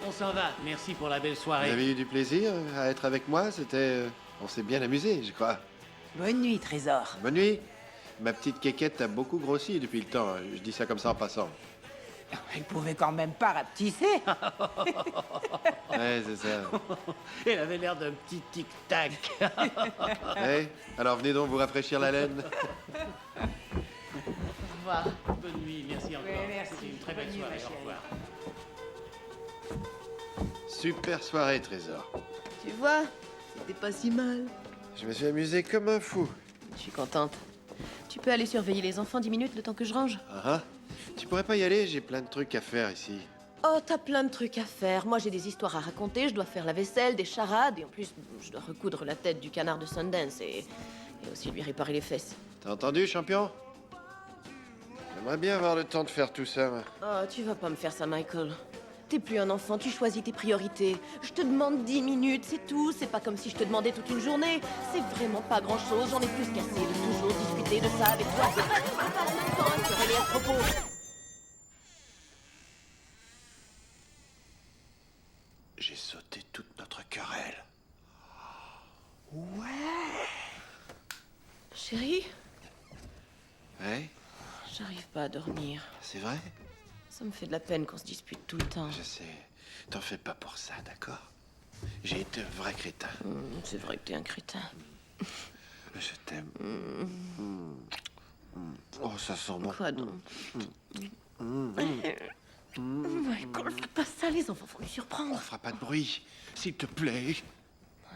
On s'en va. Merci pour la belle Vous soirée. avez eu du plaisir à être avec moi? C'était... On s'est bien amusé, je crois. Bonne nuit, Trésor. Bonne nuit. Ma petite Kékette a beaucoup grossi depuis le temps. Je dis ça comme ça en passant. Elle pouvait quand même pas rapetisser. Ouais, c'est ça. Elle avait l'air d'un petit tic-tac. Hey, alors venez donc vous rafraîchir la laine. Au revoir. Bonne nuit, merci encore. merci. C'était une très belle Bonne nuit, soirée. ma Au chérie. revoir. Super soirée, Trésor. Tu vois, c'était pas si mal. Je me suis amusé comme un fou. Je suis contente. Tu peux aller surveiller les enfants 10 minutes le temps que je range? Ah, tu pourrais pas y aller? J'ai plein de trucs à faire ici. Oh, t'as plein de trucs à faire. Moi, j'ai des histoires à raconter. Je dois faire la vaisselle, des charades. Et en plus, je dois recoudre la tête du canard de Sundance et aussi lui réparer les fesses. T'as entendu, champion? J'aimerais bien avoir le temps de faire tout ça, moi. Oh, tu vas pas me faire ça, Michael. T'es plus un enfant, tu choisis tes priorités. Je te demande 10 minutes, c'est tout. C'est pas comme si je te demandais toute une journée. C'est vraiment pas grand-chose. J'en ai plus qu'assez de toujours discuter de ça avec toi. C'est pas qu'on passe le temps à se relayer à propos. J'ai sauté toute notre querelle. Chérie, Ouais, j'arrive pas à dormir. c'est vrai? Ça me fait de la peine qu'on se dispute tout le temps. Je sais. T'en fais pas pour ça, d'accord? J'ai été un vrai crétin. C'est vrai que t'es un crétin. Je t'aime. Oh, ça sent bon. Quoi donc? Michael, fais pas ça, les enfants vont lui surprendre. On fera pas de bruit, s'il te plaît.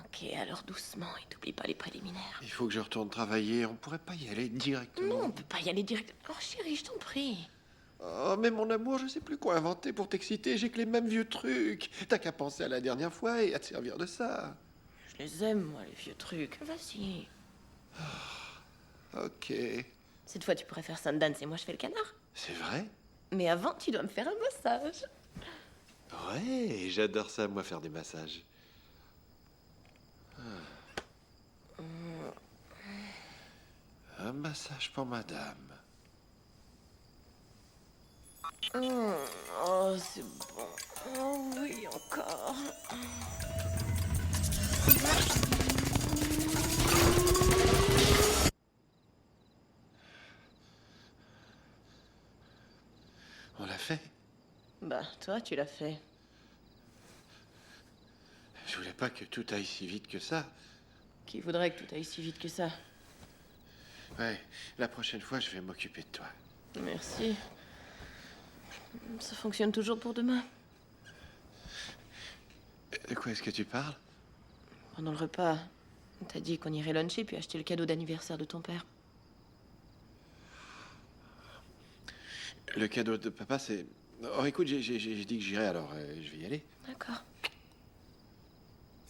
Ok, alors doucement, et t'oublies pas les préliminaires. Il faut que je retourne travailler. On pourrait pas y aller directement. Non, on peut pas y aller direct. Oh chérie, je t'en prie. Oh, mais mon amour, je sais plus quoi inventer pour t'exciter. J'ai que les mêmes vieux trucs. T'as qu'à penser à la dernière fois et à te servir de ça. Je les aime, moi, les vieux trucs. Vas-y. Ok. Cette fois, tu pourrais faire Sundance et moi, je fais le canard. C'est vrai? Mais avant, tu dois me faire un massage. Ouais, j'adore ça, moi, faire des massages. Un massage pour madame. Oh, c'est bon. Oh oui, encore. On l'a fait? Bah, toi, tu l'as fait. Je voulais pas que tout aille si vite que ça. Qui voudrait que tout aille si vite que ça? Ouais, la prochaine fois, je vais m'occuper de toi. Merci. Ça fonctionne toujours pour demain. De quoi est-ce que tu parles? Pendant le repas, t'as dit qu'on irait luncher puis acheter le cadeau d'anniversaire de ton père. Le cadeau de papa, c'est... Oh, écoute, j'ai dit que j'irais, alors je vais y aller. D'accord.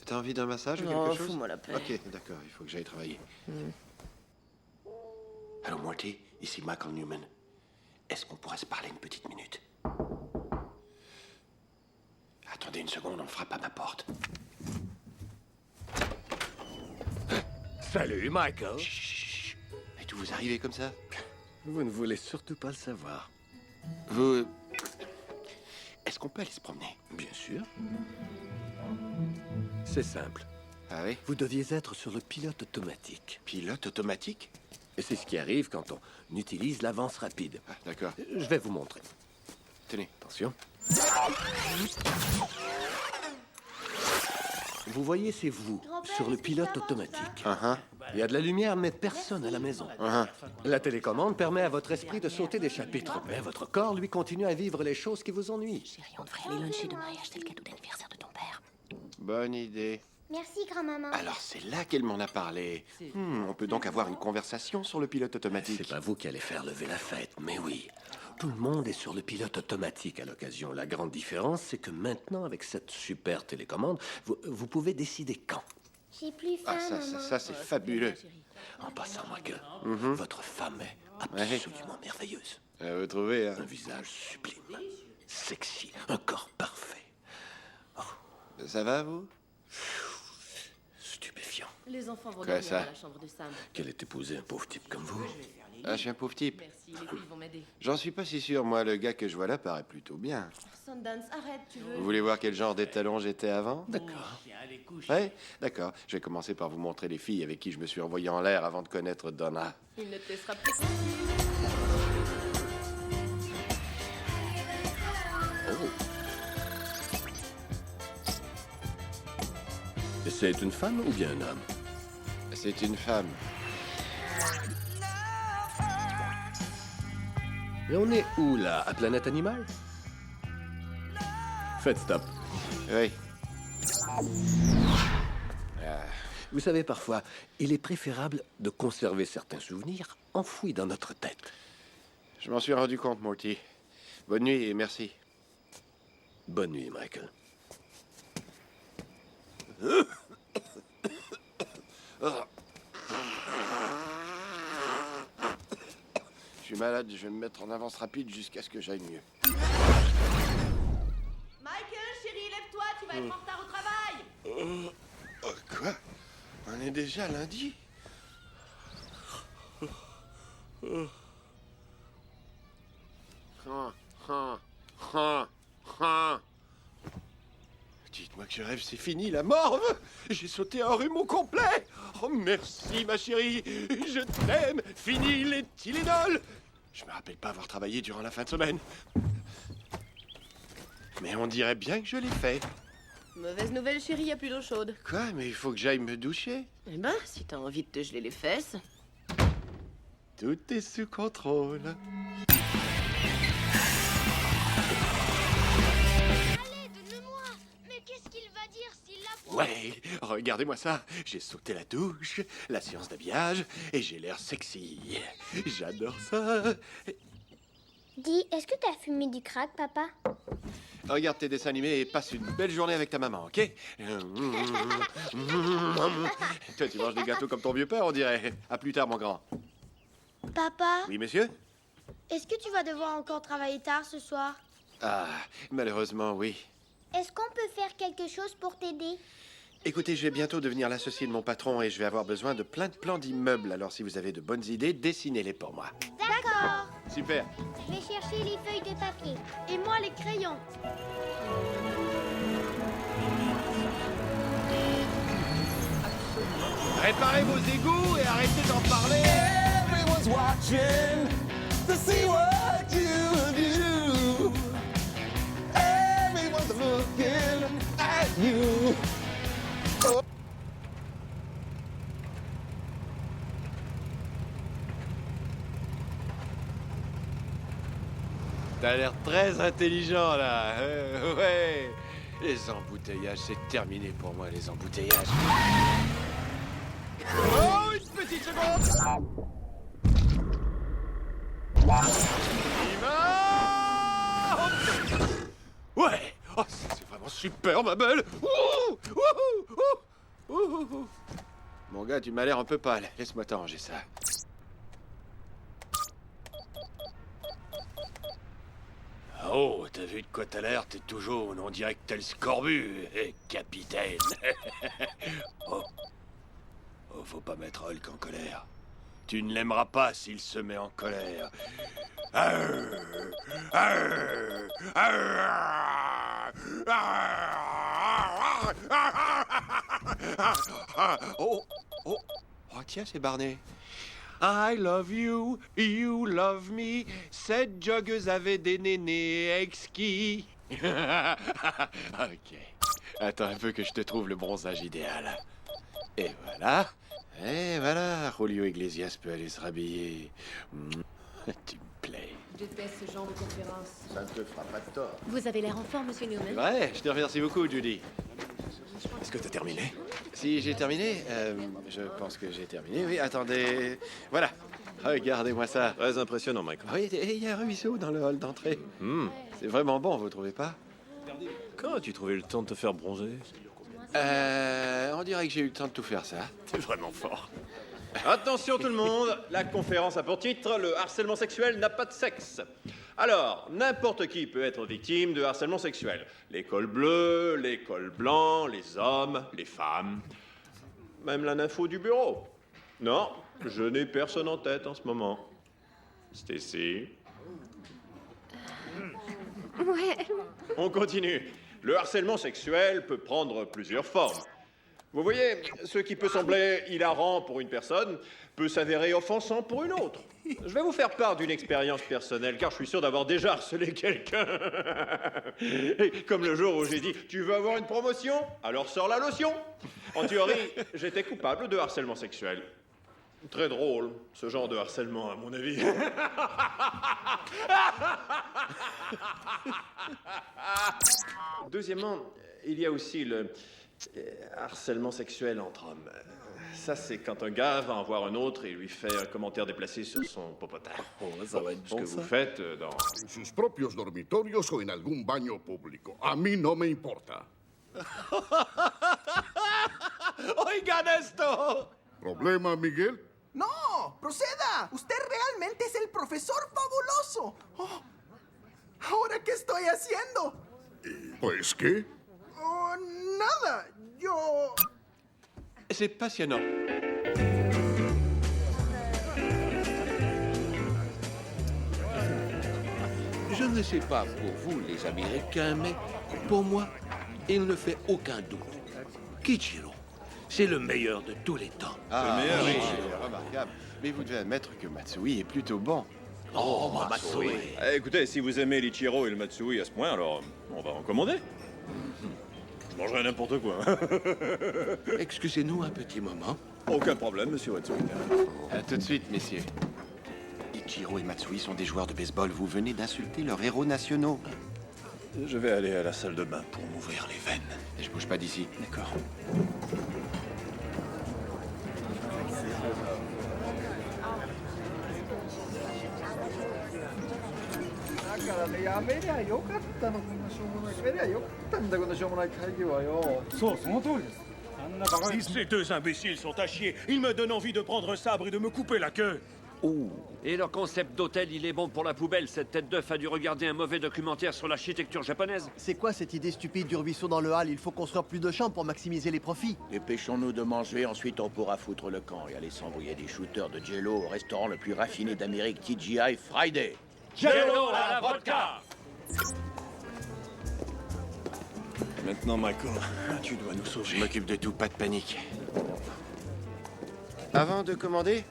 T'as envie d'un massage ou Non, quelque chose? fous-moi la paix. Ok, d'accord, il faut que j'aille travailler. Allô, Morty, ici Michael Newman. Est-ce qu'on pourrait se parler une petite minute? Attendez une seconde, on frappe à ma porte. Salut, Michael. Chut. Et d'où vous arrivez comme ça? Vous ne voulez surtout pas le savoir. Vous... Est-ce qu'on peut aller se promener? Bien sûr. C'est simple. Ah oui? Vous deviez être sur le pilote automatique. Pilote automatique? Et c'est ce qui arrive quand on utilise l'avance rapide. Ah, d'accord. Je vais vous montrer. Tenez. Attention. Vous voyez, c'est vous, sur le pilote automatique. Il y a de la lumière, mais personne à la maison. La télécommande permet à votre esprit de sauter des chapitres, mais votre corps, lui, continue à vivre les choses qui vous ennuient. Chérie, on devrait aller luncher demain et acheter le cadeau d'anniversaire de ton père. Bonne idée. Merci, grand-maman. Alors c'est là qu'elle m'en a parlé. On peut donc avoir une conversation sur le pilote automatique. C'est pas vous qui allez faire lever la fête, mais oui. Tout le monde est sur le pilote automatique à l'occasion. La grande différence, c'est que maintenant, avec cette super télécommande, vous pouvez décider quand. J'ai plus faim, maman. Ça c'est fabuleux. En passant, Michael, votre femme est absolument merveilleuse. Vous trouvez, hein? Un visage sublime, sexy, un corps parfait. Oh, Ça va, vous? Stupéfiant. Les enfants vont Quoi, dormir ça? à la chambre de Sam. Qu'elle ait épousé un pauvre type comme vous. Ah, je suis un pauvre type. Merci, les filles vont m'aider. J'en suis pas si sûr, moi. Le gars que je vois là paraît plutôt bien. Sundance, arrête, tu veux. Vous voulez voir quel genre d'étalon j'étais avant? D'accord. Ouais, d'accord. Je vais commencer par vous montrer les filles avec qui je me suis envoyé en l'air avant de connaître Donna. Il ne te laissera plus. Oh. Et c'est une femme ou bien un homme? C'est une femme. Et on est où, là? À Planète Animal? Faites stop. Oui. Vous savez, parfois, il est préférable de conserver certains souvenirs enfouis dans notre tête. Je m'en suis rendu compte, Morty. Bonne nuit et merci. Bonne nuit, Michael. Je suis malade, je vais me mettre en avance rapide jusqu'à ce que j'aille mieux. Michael, chérie, lève-toi, tu vas être en retard au travail. Quoi? On est déjà lundi? Dites-moi que je rêve, c'est fini, la morve! J'ai sauté un rhume au complet! Oh, merci, ma chérie! Je t'aime! Fini les Tylenol! Je me rappelle pas avoir travaillé durant la fin de semaine. Mais on dirait bien que je l'ai fait. Mauvaise nouvelle, chérie, y a plus d'eau chaude. Quoi? Mais il faut que j'aille me doucher. Eh ben, si t'as envie de te geler les fesses. Tout est sous contrôle. Allez, donne-le-moi. Mais qu'est-ce qu'il va dire s'il l'apprend? Ouais, regardez-moi ça. J'ai sauté la douche, la séance d'habillage, et j'ai l'air sexy. J'adore ça. Dis, est-ce que t'as fumé du crack, papa? Regarde tes dessins animés et passe une belle journée avec ta maman, ok? Toi, tu manges des gâteaux comme ton vieux père, on dirait. À plus tard, mon grand. Papa, Oui, monsieur? est-ce que tu vas devoir encore travailler tard ce soir? Ah, malheureusement, oui. Est-ce qu'on peut faire quelque chose pour t'aider? Écoutez, je vais bientôt devenir l'associé de mon patron et je vais avoir besoin de plein de plans d'immeubles. Alors, si vous avez de bonnes idées, dessinez-les pour moi. D'accord. Super. Je vais chercher les feuilles de papier. Et moi, les crayons. Réparez vos égouts et arrêtez d'en parler. Everyone's watching to see what you do. Everyone's looking at you. Oh. T'as l'air très intelligent, là. Ouais. Les embouteillages, c'est terminé pour moi, les embouteillages. Oh, une petite seconde. Ouais. Oh, c'est vraiment super, ma belle. Ouh, ouh, ouh, ouh, ouh. Mon gars, tu m'as l'air un peu pâle. Laisse-moi t'arranger ça. Oh, t'as vu de quoi t'as l'air? T'es tout jaune, on dirait que t'as le scorbut, capitaine. Oh. Oh, faut pas mettre Hulk en colère. Tu ne l'aimeras pas s'il se met en colère. Arr, arr, arr, arr, arr. Oh, oh, oh, tiens, c'est Barney. I love you, you love me. Cette joggeuse avait des nénés exquis. Ok. Attends un peu que je te trouve le bronzage idéal. Et voilà. Et voilà. Julio Iglesias peut aller se rhabiller. Tu me plais. Je déteste ce genre de conférence. Ça ne te fera pas de tort. Vous avez l'air en forme, monsieur Newman. C'est vrai, je te remercie beaucoup, Judy. Est-ce que t'as terminé? Si, j'ai terminé. Je pense que j'ai terminé. Oui, attendez. Voilà. Regardez-moi ça. Très impressionnant, Michael. Oui, et il y a un ruisseau dans le hall d'entrée. C'est vraiment bon, vous trouvez pas? Quand as-tu trouvé le temps de te faire bronzer? On dirait que j'ai eu le temps de tout faire ça. T'es vraiment fort. Attention tout le monde, la conférence a pour titre « Le harcèlement sexuel n'a pas de sexe ». Alors, n'importe qui peut être victime de harcèlement sexuel. Les cols bleus, les cols blancs, les hommes, les femmes. Même la nympho du bureau. Non, je n'ai personne en tête en ce moment. Stacy. Ouais. On continue. Le harcèlement sexuel peut prendre plusieurs formes. Vous voyez, ce qui peut sembler hilarant pour une personne peut s'avérer offensant pour une autre. Je vais vous faire part d'une expérience personnelle, car je suis sûr d'avoir déjà harcelé quelqu'un. Comme le jour où j'ai dit « Tu veux avoir une promotion? Alors sors la lotion !» En théorie, j'étais coupable de harcèlement sexuel. Très drôle, ce genre de harcèlement, à mon avis. Deuxièmement, il y a aussi le harcèlement sexuel entre hommes. Ça, c'est quand un gars va en voir un autre et lui fait un commentaire déplacé sur son popotin. ça va être Ce bon, que ça. vous faites dans... En sus propios dormitorios o en algún baño público. A mí no me importa. ¡Oigan esto! ¿Problema, Miguel? ¡No! ¡Proceda! Usted realmente es el profesor fabuloso. Oh, ¿ahora qué estoy haciendo? Pues, ¿qué? Oh, nada. Yo... C'est passionnant. Je ne sais pas pour vous, les Américains, mais pour moi, il ne fait aucun doute. Kichiro, c'est le meilleur de tous les temps. Ah, Le meilleur, oui, oui. c'est remarquable. Mais vous devez admettre que Matsui est plutôt bon. Oh, Matsui. Eh, écoutez, si vous aimez l'Ichiro et le Matsui à ce point, alors on va en commander. Je mangerai n'importe quoi. Excusez-nous un petit moment. Aucun problème, monsieur Matsui. À tout de suite, messieurs. Ichiro et Matsui sont des joueurs de baseball. Vous venez d'insulter leurs héros nationaux. Je vais aller à la salle de bain pour m'ouvrir les veines. Et je bouge pas d'ici. D'accord. Ces deux imbéciles sont à chier. Ils me donnent envie de prendre un sabre et de me couper la queue. Et leur concept d'hôtel, il est bon pour la poubelle. Cette tête d'œuf a dû regarder un mauvais documentaire sur l'architecture japonaise. C'est quoi cette idée stupide du ruisseau dans le hall? Il faut construire plus de chambres pour maximiser les profits. Dépêchons-nous de manger, ensuite on pourra foutre le camp et aller s'embrouiller des shooters de Jello au restaurant le plus raffiné d'Amérique, TGI Friday. Jello à la vodka! Maintenant, Michael, tu dois nous sauver. Je m'occupe de tout, pas de panique. Avant de commander,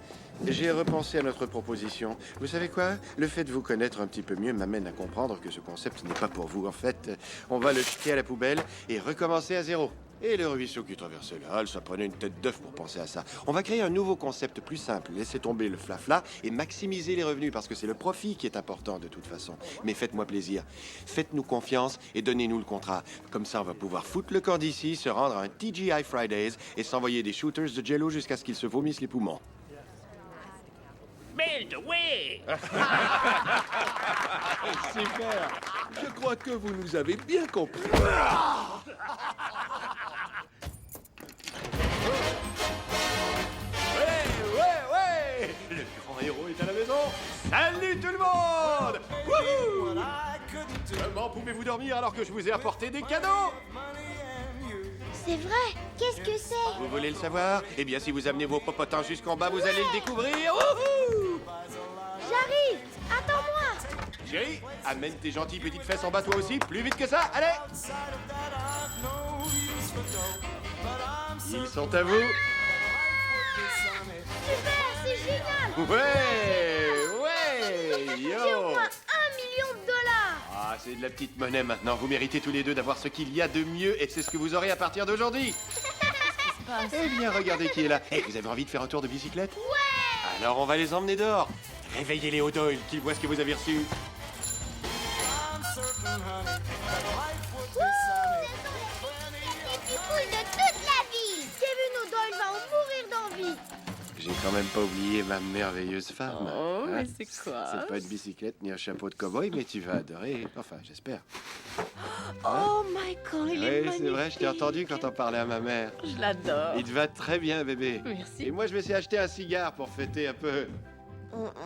j'ai repensé à notre proposition. Vous savez quoi? Le fait de vous connaître un petit peu mieux m'amène à comprendre que ce concept n'est pas pour vous. En fait, on va le jeter à la poubelle et recommencer à zéro. Et le ruisseau qui traversait le hall, ça prenait une tête d'œuf pour penser à ça. On va créer un nouveau concept plus simple. Laissez tomber le flafla et maximiser les revenus parce que c'est le profit qui est important de toute façon. Mais faites-moi plaisir. Faites-nous confiance et donnez-nous le contrat. Comme ça, on va pouvoir foutre le camp d'ici, se rendre à un TGI Fridays et s'envoyer des shooters de Jello jusqu'à ce qu'ils se vomissent les poumons. Build away! Super. Je crois que vous nous avez bien compris. Ouais! Le grand héros est à la maison. Salut tout le monde! Wouhou! Comment pouvez-vous dormir alors que je vous ai apporté des cadeaux? C'est vrai. Qu'est-ce que c'est? Vous voulez le savoir? Eh bien, si vous amenez vos popotins jusqu'en bas, vous allez le découvrir. Wouhou! J'arrive. Attends-moi. Chérie, amène tes gentilles petites fesses en bas toi aussi. Plus vite que ça, allez! Ils sont à vous. Super, c'est génial. Ouais! J'ai au Yo! moins 1 million de dollars. Ah, c'est de la petite monnaie maintenant. Vous méritez tous les deux d'avoir ce qu'il y a de mieux et c'est ce que vous aurez à partir d'aujourd'hui. Eh bien, regardez qui est là. Eh, vous avez envie de faire un tour de bicyclette? Ouais. Alors, on va les emmener dehors. Réveillez les O'Doyle, qu'ils voient ce que vous avez reçu. Les poules de toute la ville. Kevin O'Doyle va en mourir d'envie. J'ai quand même pas oublié ma merveilleuse femme. Oh, mais Hein? c'est quoi? C'est pas une bicyclette ni un chapeau de cow-boy, mais tu vas adorer. Enfin, j'espère. Oh, Michael, il est Oui, magnifique. c'est vrai, je t'ai entendu quand on parlait à ma mère. Je l'adore. Il te va très bien, bébé. Merci. Et moi, je me suis acheté un cigare pour fêter un peu.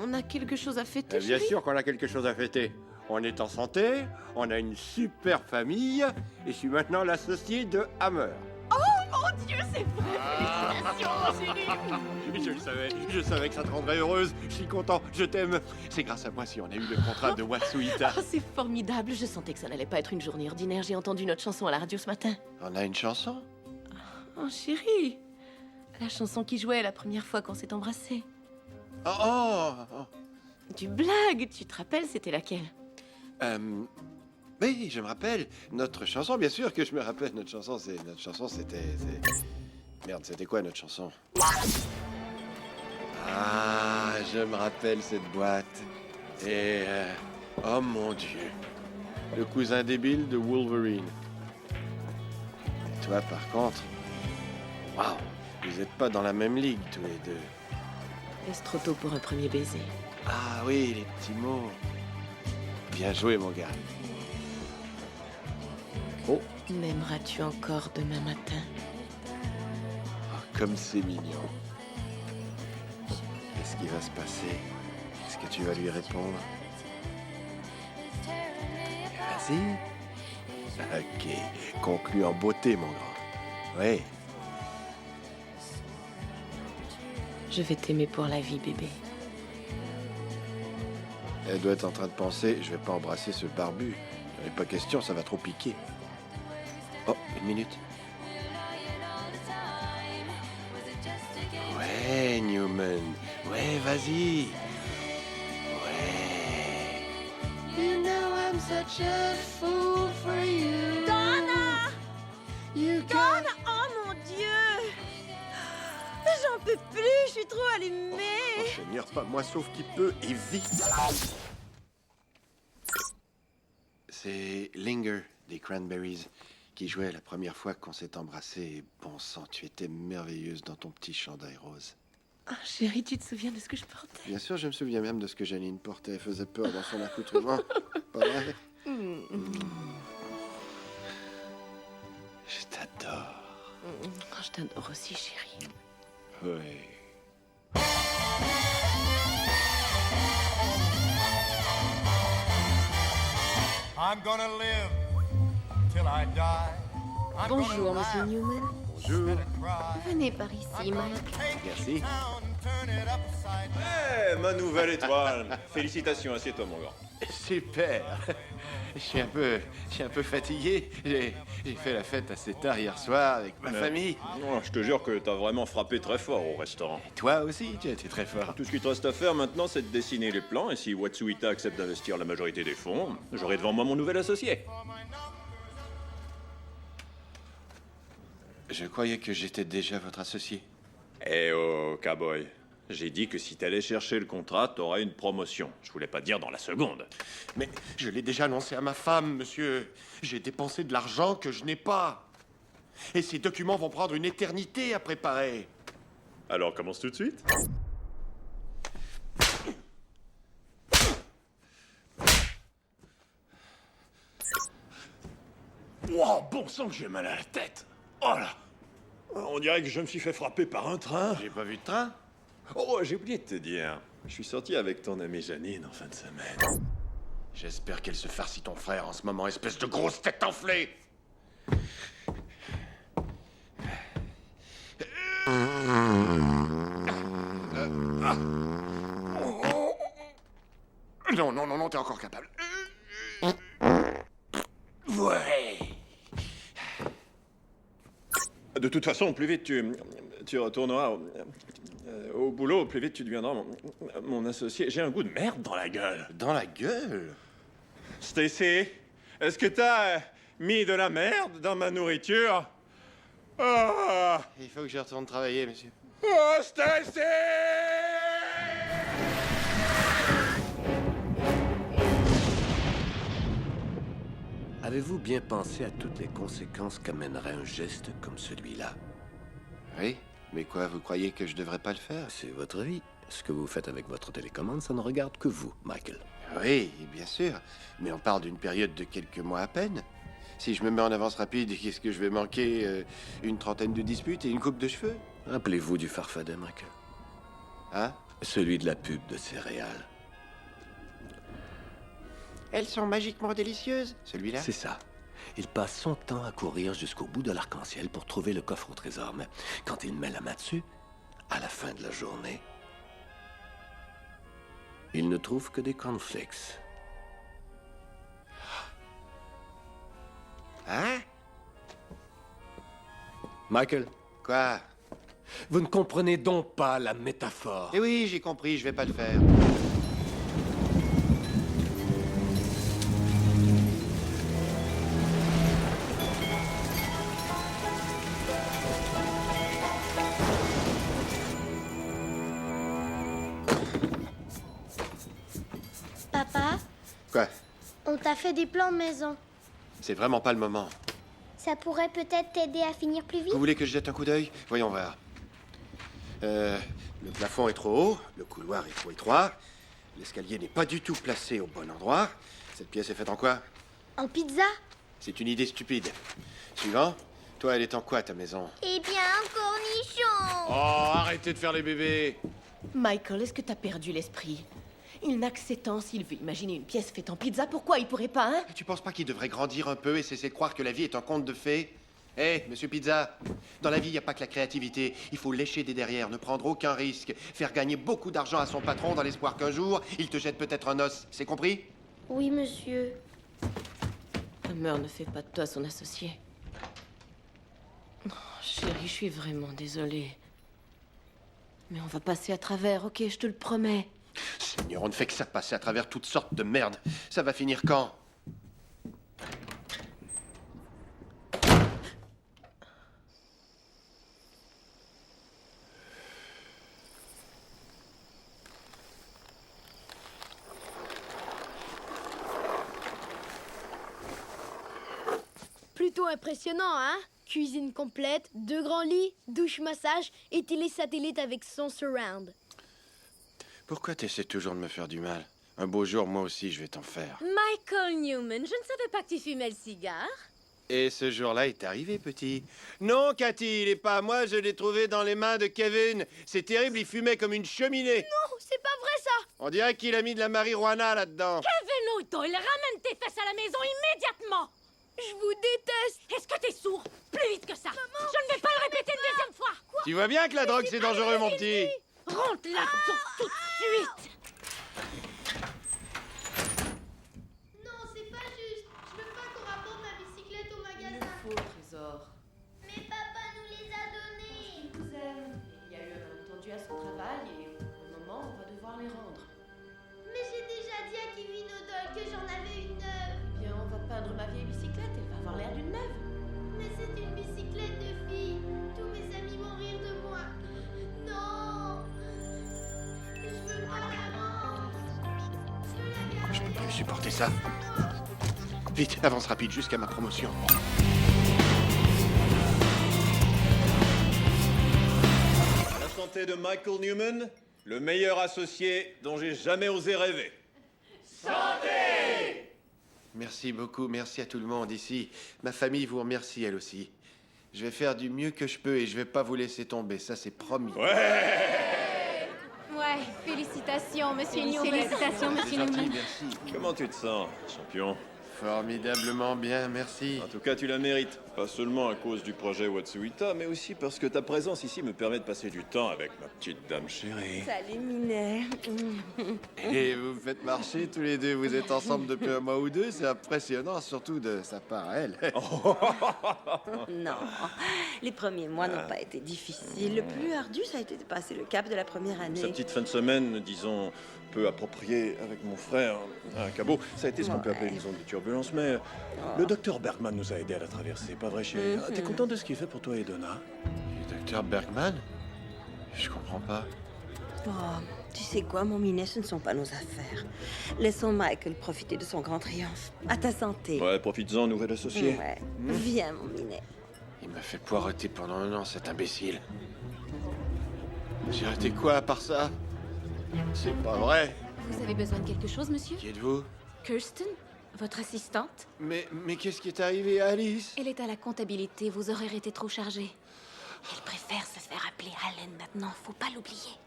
On a quelque chose à fêter, Bien chérie? sûr qu'on a quelque chose à fêter. on est en santé, on a une super famille, et je suis maintenant l'associé de Hammer. Oh mon Dieu, c'est vrai! Félicitations, chérie! Je savais que ça te rendrait heureuse. Je suis content, je t'aime. C'est grâce à moi si on a eu le contrat de Watsuita. Oh, c'est formidable. Je sentais que ça n'allait pas être une journée ordinaire. J'ai entendu notre chanson à la radio ce matin. On a une chanson? Oh, chérie. La chanson qui jouait la première fois qu'on s'est embrassés. Oh. Tu blagues. Tu te rappelles, c'était laquelle? Oui, je me rappelle. Notre chanson, bien sûr que je me rappelle. Notre chanson, c'était... Merde, c'était quoi notre chanson? Ah, je me rappelle cette boîte. Et... oh mon Dieu. Le cousin débile de Wolverine. Et toi, par contre... Waouh, vous n'êtes pas dans la même ligue, tous les deux. Est-ce trop tôt pour un premier baiser? Ah oui, les petits mots. Bien joué, mon gars. Oh. M'aimeras-tu encore demain matin? Oh, comme c'est mignon. Qu'est-ce qui va se passer? Est-ce que tu vas lui répondre? Vas-y. Ok. Conclu en beauté, mon grand. Oui. Je vais t'aimer pour la vie, bébé. Elle doit être en train de penser, je vais pas embrasser ce barbu. Il n'est pas question, ça va trop piquer. Oh, une minute. Ouais, Newman. Ouais, vas-y. Ouais. You know I'm such a fool for you. Donna! You Donna! Oh mon Dieu! J'en peux plus, je suis trop allumée. Oh, Seigneur, pas moi sauf qui peut, et vite. C'est Linger des Cranberries qui jouait la première fois qu'on s'est embrassés. Bon sang, tu étais merveilleuse dans ton petit chandail rose. Oh, chérie, tu te souviens de ce que je portais? Bien sûr, je me souviens même de ce que Janine portait. Elle faisait peur dans son accoutrement. Pas vrai? Je t'adore. Oh, je t'adore aussi, chérie. Oui. I'm gonna live till I die. I'm Bonjour, gonna monsieur laugh, Newman. Bonjour. Venez par ici, Mike. Merci. Eh, ma nouvelle étoile. Félicitations, assieds-toi, mon grand. Super. Je suis un peu fatigué. J'ai fait la fête assez tard hier soir avec ma famille. Oh, je te jure que t'as vraiment frappé très fort au restaurant. Toi aussi, tu as été très fort. Tout ce qu'il te reste à faire maintenant, c'est de dessiner les plans, et si Watsuita accepte d'investir la majorité des fonds, j'aurai devant moi mon nouvel associé. Je croyais que j'étais déjà votre associé. Eh oh, cowboy. J'ai dit que si t'allais chercher le contrat, t'aurais une promotion. Je voulais pas dire dans la seconde. Mais je l'ai déjà annoncé à ma femme, monsieur. J'ai dépensé de l'argent que je n'ai pas. Et ces documents vont prendre une éternité à préparer. Alors commence tout de suite. Wow, bon sang que j'ai mal à la tête. Oh là. On dirait que je me suis fait frapper par un train. J'ai pas vu de train. Oh, j'ai oublié de te dire. Je suis sorti avec ton amie Janine en fin de semaine. J'espère qu'elle se farcit ton frère en ce moment, espèce de grosse tête enflée. Non, t'es encore capable. Ouais. De toute façon, plus vite tu retourneras au boulot, plus vite tu deviendras mon associé. J'ai un goût de merde dans la gueule. Dans la gueule? Stacy, est-ce que t'as mis de la merde dans ma nourriture? Ah! Il faut que je retourne travailler, monsieur. Oh, Stacy! Avez-vous bien pensé à toutes les conséquences qu'amènerait un geste comme celui-là? Oui, mais quoi, vous croyez que je devrais pas le faire? C'est votre vie. Ce que vous faites avec votre télécommande, ça ne regarde que vous, Michael. Oui, bien sûr. Mais on parle d'une période de quelques mois à peine. Si je me mets en avance rapide, qu'est-ce que je vais manquer? Une trentaine de disputes et une coupe de cheveux? Rappelez-vous du farfadet, Michael. Hein? Celui de la pub de céréales. Elles sont magiquement délicieuses. Celui-là? C'est ça. Il passe son temps à courir jusqu'au bout de l'arc-en-ciel pour trouver le coffre au trésor. Mais quand il met la main dessus, à la fin de la journée, il ne trouve que des cornflakes. Hein? Michael. Quoi? Vous ne comprenez donc pas la métaphore. Eh oui, j'ai compris, je vais pas le faire. Papa, Quoi? on t'a fait des plans maison. C'est vraiment pas le moment. Ça pourrait peut-être t'aider à finir plus vite. Vous voulez que je jette un coup d'œil? Voyons voir. Le plafond est trop haut, le couloir est trop étroit, l'escalier n'est pas du tout placé au bon endroit. Cette pièce est faite en quoi? En pizza? C'est une idée stupide. Suivant. Toi, elle est en quoi, ta maison? Eh bien, un cornichon. Oh, arrêtez de faire les bébés. Michael, est-ce que t'as perdu l'esprit? Il n'a que 7 ans. S'il veut imaginer une pièce faite en pizza, pourquoi il pourrait pas, hein? Tu penses pas qu'il devrait grandir un peu et cesser de croire que la vie est un conte de fées? Hé, monsieur Pizza, dans la vie, il n'y a pas que la créativité. Il faut lécher des derrières, ne prendre aucun risque, faire gagner beaucoup d'argent à son patron dans l'espoir qu'un jour, il te jette peut-être un os. C'est compris? Oui, monsieur. Hammer ne fait pas de toi son associé. Oh, chérie, je suis vraiment désolée. Mais on va passer à travers, ok, je te le promets. Seigneur, on ne fait que ça passer à travers toutes sortes de merde. Ça va finir quand? Plutôt impressionnant, hein? Cuisine complète, 2 grands lits, douche massage et télé satellite avec son surround. Pourquoi t'essaies toujours de me faire du mal? Un beau jour, moi aussi, je vais t'en faire. Michael Newman, je ne savais pas que tu fumais le cigare. Et ce jour-là est arrivé, petit. Non, Cathy, il est pas à moi, je l'ai trouvé dans les mains de Kevin. C'est terrible, il fumait comme une cheminée. Non, c'est pas vrai ça! On dirait qu'il a mis de la marijuana là-dedans. Kevin O'Toole, ramène tes fesses à la maison immédiatement! Je vous déteste! Est-ce que t'es sourd? Plus vite que ça! Maman, je ne vais pas le répéter une deuxième fois! Quoi? Tu vois bien que la drogue, c'est dangereux, mon petit. Rentre là-dedans tout de suite! Non, c'est pas juste. Je veux pas qu'on rapporte ma bicyclette au magasin. Faux trésor. Mais papa nous les a donnés. Il vous aime. Il y a eu un malentendu à son travail et pour le moment, on va devoir les rendre. Mais j'ai déjà dit à Kevin O'Doyle que j'en avais une neuve. Eh bien, on va peindre ma vieille bicyclette. Elle va avoir l'air d'une neuve. Mais c'est une bicyclette de fille. Tous mes amis vont rire de moi. Non. Je veux pas la rendre. Je veux la garder. Je peux plus supporter ça. Vite, avance rapide jusqu'à ma promotion. À la santé de Michael Newman, le meilleur associé dont j'ai jamais osé rêver. Santé! Merci beaucoup, merci à tout le monde ici. Ma famille vous remercie, elle aussi. Je vais faire du mieux que je peux et je vais pas vous laisser tomber, ça c'est promis. Ouais, félicitations, monsieur Newman. Félicitations, monsieur Newman. Merci. Comment tu te sens, champion? Formidablement bien, merci. En tout cas, tu la mérites. Pas seulement à cause du projet Watsuita, mais aussi parce que ta présence ici me permet de passer du temps avec ma petite dame chérie. Salut, Minet. Et vous me faites marcher tous les deux, vous êtes ensemble depuis un mois ou deux, c'est impressionnant, surtout de sa part à elle. Non, les premiers mois n'ont pas été difficiles. Le plus ardu, ça a été de passer le cap de la première année. Sa petite fin de semaine, disons, peu appropriée avec mon frère à Cabo, ça a été ce qu'on peut appeler une zone de turbulence, mais le docteur Bergman nous a aidés à la traverser, pas vrai, chérie? T'es content de ce qu'il fait pour toi et Donna? Le docteur Bergman? Je comprends pas. Oh, tu sais quoi, mon Minet, ce ne sont pas nos affaires. Laissons Michael profiter de son grand triomphe. À ta santé. Ouais, profites-en, nouvel associé. Ouais. Viens, mon Minet. Il m'a fait poireauter pendant 1 an, cet imbécile. J'ai raté quoi à part ça? C'est pas vrai. Vous avez besoin de quelque chose, monsieur? Qui êtes-vous? Kirsten, votre assistante? Mais qu'est-ce qui est arrivé à Alice? Elle est à la comptabilité, vos horaires étaient trop chargés. Elle préfère se faire appeler Allen maintenant, faut pas l'oublier.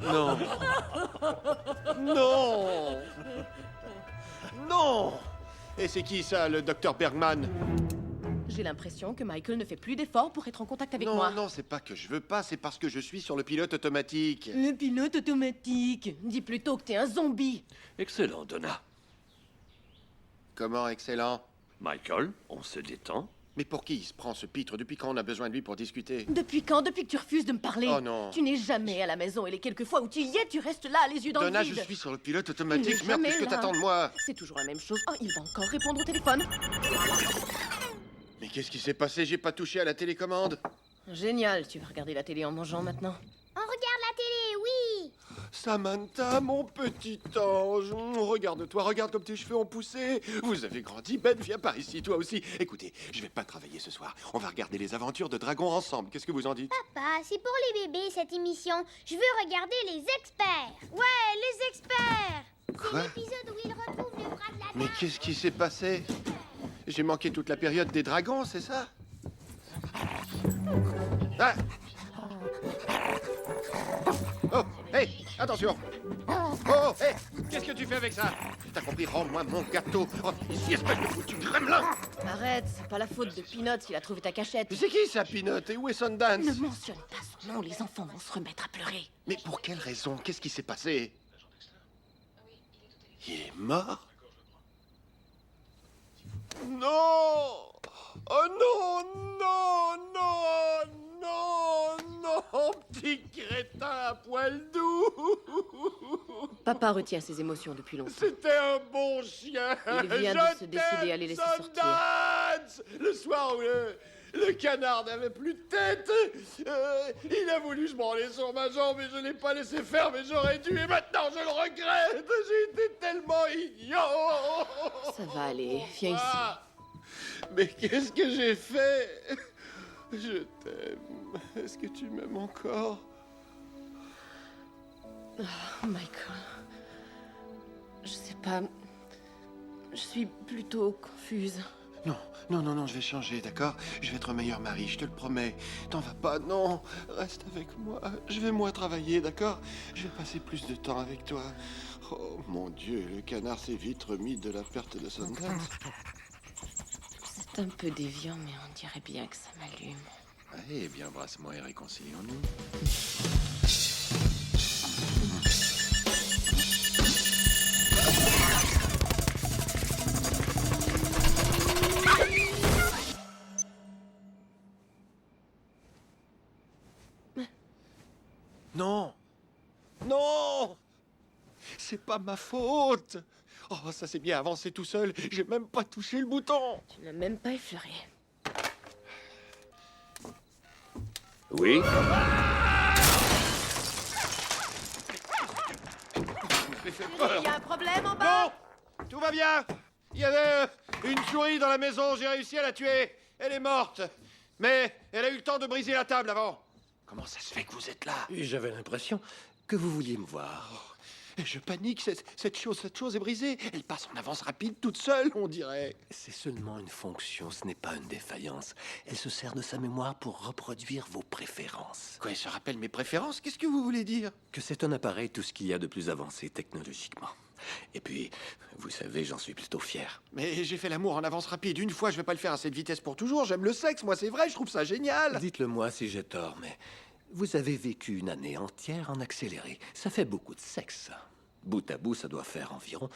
Non. Non! Non! Et c'est qui ça, le docteur Bergman? J'ai l'impression que Michael ne fait plus d'efforts pour être en contact avec Non, moi. non, c'est pas que je veux pas, c'est parce que je suis sur le pilote automatique. Le pilote automatique. Dis plutôt que t'es un zombie. Excellent, Donna. Comment excellent? Michael, on se détend. Mais pour qui il se prend ce pitre? Depuis quand on a besoin de lui pour discuter? Depuis quand? Depuis que tu refuses de me parler. Oh non. Tu n'es jamais à la maison et les quelques fois où tu y es, tu restes là, les yeux dans Donna, le vide. je suis sur le pilote Il automatique. est Merde, jamais qu'est-ce que là. t'attends de moi? C'est toujours la même chose. Oh, il va encore répondre au téléphone. Mais qu'est-ce qui s'est passé? J'ai pas touché à la télécommande. Génial, tu vas regarder la télé en mangeant maintenant. On regarde la télé, oui. Samantha, mon petit ange, regarde-toi, regarde comme tes cheveux ont poussé. Vous avez grandi, Ben, viens par ici, toi aussi. Écoutez, je vais pas travailler ce soir. On va regarder les aventures de Dragon ensemble. Qu'est-ce que vous en dites? Papa, c'est pour les bébés cette émission. Je veux regarder les experts. Ouais, les experts. Quoi? C'est l'épisode où ils retrouvent le bras de la Mais qu'est-ce qui s'est passé? J'ai manqué toute la période des dragons, c'est ça? Ah! Oh, hey, attention! Oh, hey, qu'est-ce que tu fais avec ça? T'as compris, rends-moi mon gâteau! Oh, ici, espèce de foutu gremlin! Arrête, c'est pas la faute de Peanut s'il a trouvé ta cachette. C'est qui ça, Peanut? Et où est Sundance? Ne mentionne pas son nom, les enfants vont se remettre à pleurer. Mais pour quelle raison? Qu'est-ce qui s'est passé? Il est mort? Non! Oh non, non, non, non, non, petit crétin à poil doux! Papa retient ses émotions depuis longtemps. C'était un bon chien! Il vient de se décider à les laisser sortir. Sundance! Le soir où le canard n'avait plus de tête, il a voulu se branler sur ma jambe et je l'ai pas laissé faire, mais j'aurais dû, et maintenant je le regrette! J'ai été tellement idiot! Ça va aller, viens ici. Ah, mais qu'est-ce que j'ai fait? Je t'aime. Est-ce que tu m'aimes encore? Oh, Michael. Je sais pas. Je suis plutôt confuse. Non, non, non, non, je vais changer, d'accord? Je vais être un meilleur mari, je te le promets. T'en vas pas, non. Reste avec moi. Je vais moi travailler, d'accord? Je vais passer plus de temps avec toi. Oh, mon Dieu, le canard s'est vite remis de la perte de Sundance. C'est un peu déviant, mais on dirait bien que ça m'allume. Eh bien, embrasse-moi et réconcilions-nous. Non! Non! C'est pas ma faute! Oh, ça s'est bien avancé tout seul. J'ai même pas touché le bouton. Tu n'as même pas effleuré. Oui? Il y a un problème en bas? Non! Tout va bien! Il y avait une souris dans la maison, j'ai réussi à la tuer. Elle est morte. Mais elle a eu le temps de briser la table avant. Comment ça se fait que vous êtes là? J'avais l'impression que vous vouliez me voir. Et je panique, cette chose est brisée. Elle passe en avance rapide toute seule, on dirait. C'est seulement une fonction, ce n'est pas une défaillance. Elle se sert de sa mémoire pour reproduire vos préférences. Quoi, elle se rappelle mes préférences? Qu'est-ce que vous voulez dire? Que c'est un appareil tout ce qu'il y a de plus avancé technologiquement. Et puis, vous savez, j'en suis plutôt fier. Mais j'ai fait l'amour en avance rapide. Une fois, je vais pas le faire à cette vitesse pour toujours. J'aime le sexe, moi, c'est vrai, je trouve ça génial. Dites-le moi si j'ai tort, mais vous avez vécu une année entière en accéléré. Ça fait beaucoup de sexe, ça. Bout à bout, ça doit faire environ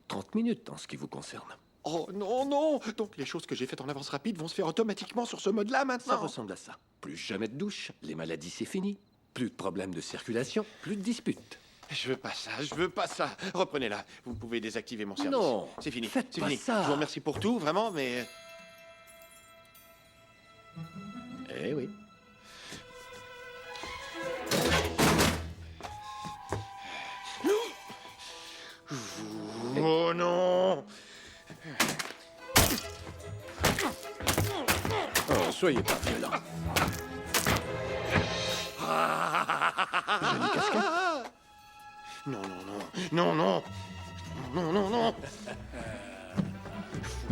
30 minutes en ce qui vous concerne. Oh non, non! Donc les choses que j'ai faites en avance rapide vont se faire automatiquement sur ce mode-là maintenant? Ça ressemble à ça. Plus jamais de douche, les maladies c'est fini. Plus de problèmes de circulation, plus de disputes. Je veux pas ça, je veux pas ça. Reprenez-la. Vous pouvez désactiver mon service. Non, c'est fini. faites C'est pas fini. ça. Je vous remercie pour tout, vraiment, mais... Eh oui. Oh non! Oh, soyez pas violent. Non, non, non. Non, non. Non, non, non.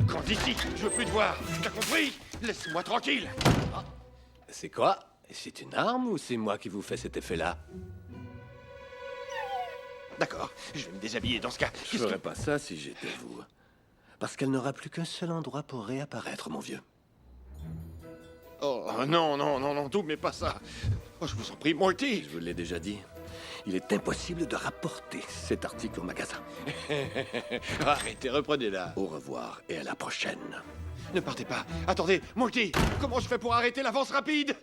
Quand d'ici, je veux plus te voir. T'as compris? Laisse-moi tranquille. C'est quoi? C'est une arme ou c'est moi qui vous fais cet effet-là? D'accord, je vais me déshabiller dans ce cas. Je ferais pas ça si j'étais vous. Parce qu'elle n'aura plus qu'un seul endroit pour réapparaître, mon vieux. Oh non, non, non, non, Doug, mais pas ça. Oh, je vous en prie, Morty. Je vous l'ai déjà dit. Il est impossible de rapporter cet article au magasin. Arrêtez, reprenez-la. Au revoir et à la prochaine. Ne partez pas. Attendez, Morty, comment je fais pour arrêter l'avance rapide?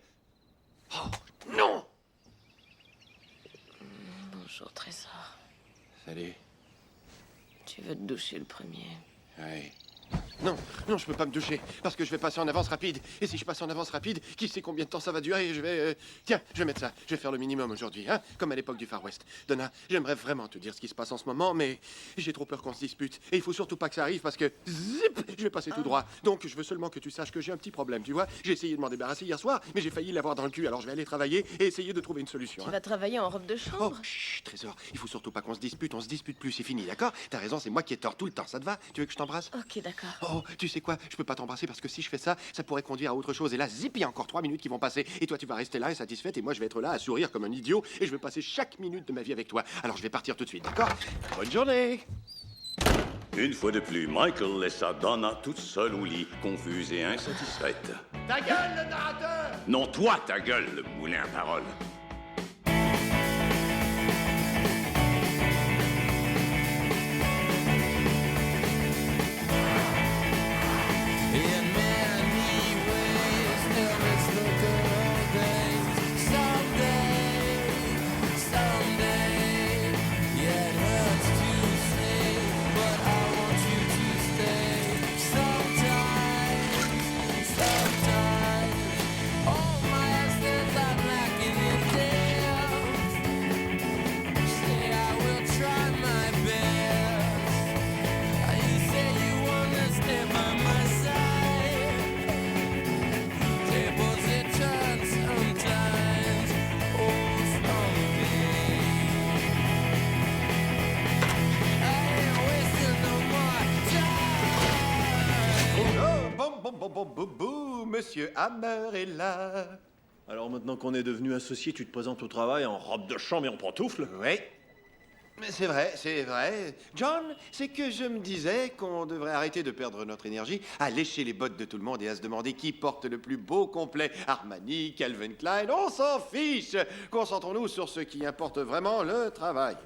Oh, non! Bonjour, Trésor. Salut. Tu veux te doucher le premier? Oui. Non, non, je peux pas me doucher, parce que je vais passer en avance rapide. Et si je passe en avance rapide, qui sait combien de temps ça va durer? Je vais... Tiens, je vais mettre ça. Je vais faire le minimum aujourd'hui, hein, comme à l'époque du Far West. Donna, j'aimerais vraiment te dire ce qui se passe en ce moment, mais j'ai trop peur qu'on se dispute. Et il faut surtout pas que ça arrive, parce que... Zip! Je vais passer tout droit. Donc, je veux seulement que tu saches que j'ai un petit problème, tu vois? J'ai essayé de m'en débarrasser hier soir, mais j'ai failli l'avoir dans le cul, alors je vais aller travailler et essayer de trouver une solution. Tu vas travailler en robe de chambre? Oh, chut, Trésor, il faut surtout pas qu'on se dispute, on se dispute plus, c'est fini, d'accord? T'as raison, c'est moi qui ai tort tout le temps, ça te va? Tu veux que je t'embrasse? Ok, d'accord. Oh, tu sais quoi? Je peux pas t'embrasser parce que si je fais ça, ça pourrait conduire à autre chose. Et là, zip, il y a encore 3 minutes qui vont passer. Et toi, tu vas rester là et satisfaite. Et moi, je vais être là à sourire comme un idiot. Et je vais passer chaque minute de ma vie avec toi. Alors, je vais partir tout de suite, d'accord? Bonne journée! Une fois de plus, Michael laissa Donna toute seule au lit, confuse et insatisfaite. Ta gueule, le narrateur! Non, toi, ta gueule, le moulin à parole. Monsieur Hammer est là. Alors maintenant qu'on est devenus associés, tu te présentes au travail en robe de chambre et en pantoufles? Oui. Mais c'est vrai, c'est vrai. John, c'est que je me disais qu'on devrait arrêter de perdre notre énergie à lécher les bottes de tout le monde et à se demander qui porte le plus beau complet. Armani, Calvin Klein, on s'en fiche. Concentrons-nous sur ce qui importe vraiment, le travail.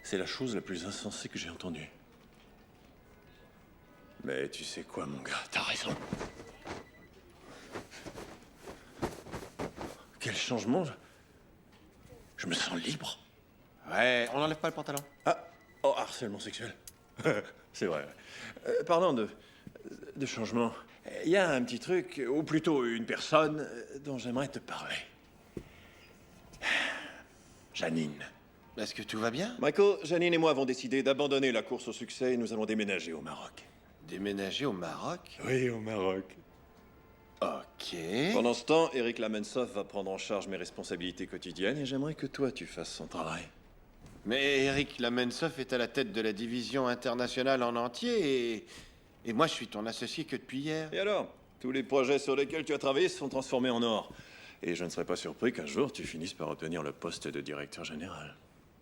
C'est la chose la plus insensée que j'ai entendue. Mais tu sais quoi, mon gars, t'as raison. Quel changement! Je me sens libre. Ouais, on n'enlève pas le pantalon. Ah, oh, harcèlement sexuel. C'est vrai. Parlant de changement, il y a un petit truc, ou plutôt une personne, dont j'aimerais te parler. Janine. Est-ce que tout va bien? Michael, Janine et moi avons décidé d'abandonner la course au succès et nous allons déménager au Maroc. Déménager au Maroc? Oui, au Maroc. Ok. Pendant ce temps, Eric Lamensov va prendre en charge mes responsabilités quotidiennes et j'aimerais que toi, tu fasses son travail. Mais Eric Lamensov est à la tête de la division internationale en entier et moi, je suis ton associé que depuis hier. Et alors? Tous les projets sur lesquels tu as travaillé se sont transformés en or. Et je ne serais pas surpris qu'un jour, tu finisses par obtenir le poste de directeur général.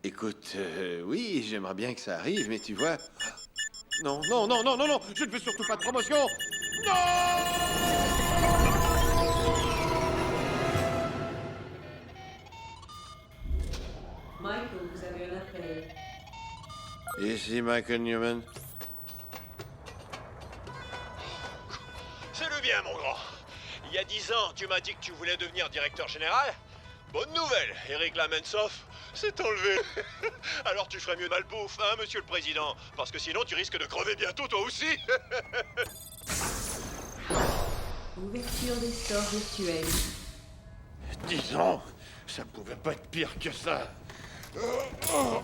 Écoute, oui, j'aimerais bien que ça arrive, mais tu vois... Non, non, non, non, non, non, je ne veux surtout pas de promotion. Non! Michael, vous avez un appel. Ici Michael Newman. Salut bien, mon grand. Il y a 10 ans, tu m'as dit que tu voulais devenir directeur général. Bonne nouvelle, Eric Lamensov s'est enlevé. Alors tu ferais mieux de malbouffe, hein, monsieur le président? Parce que sinon, tu risques de crever bientôt, toi aussi. Ouverture des stores virtuels. 10 ans, ça pouvait pas être pire que ça. Oh,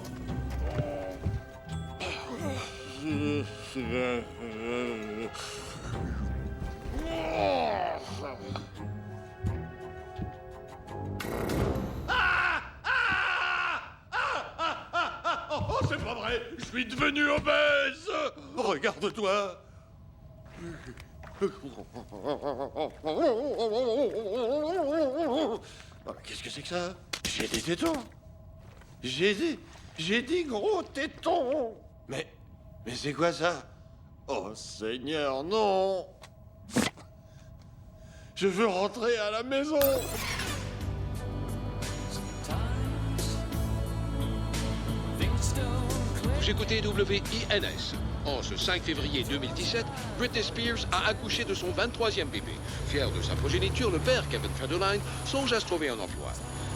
c'est pas vrai! Je suis devenu obèse! Regarde-toi! Qu'est-ce que c'est que ça? J'ai des tétons! J'ai dit gros téton. Mais c'est quoi ça? Oh Seigneur, non. Je veux rentrer à la maison. Vous écoutez WINS. En ce 5 février 2017, Britney Spears a accouché de son 23e bébé. Fier de sa progéniture, le père, Kevin Federline, songe à se trouver un emploi.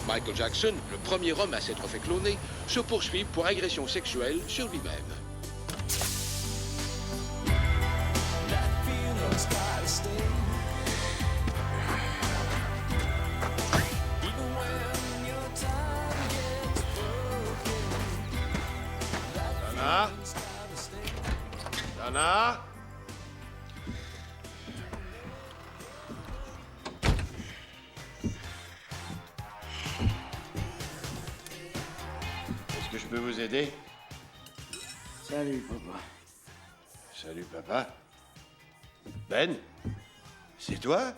Michael Jackson, le premier homme à s'être fait cloner, se poursuit pour agression sexuelle sur lui-même. Dana? Dana? Est-ce que je peux vous aider? Salut, papa. Salut, papa. Ben? C'est toi?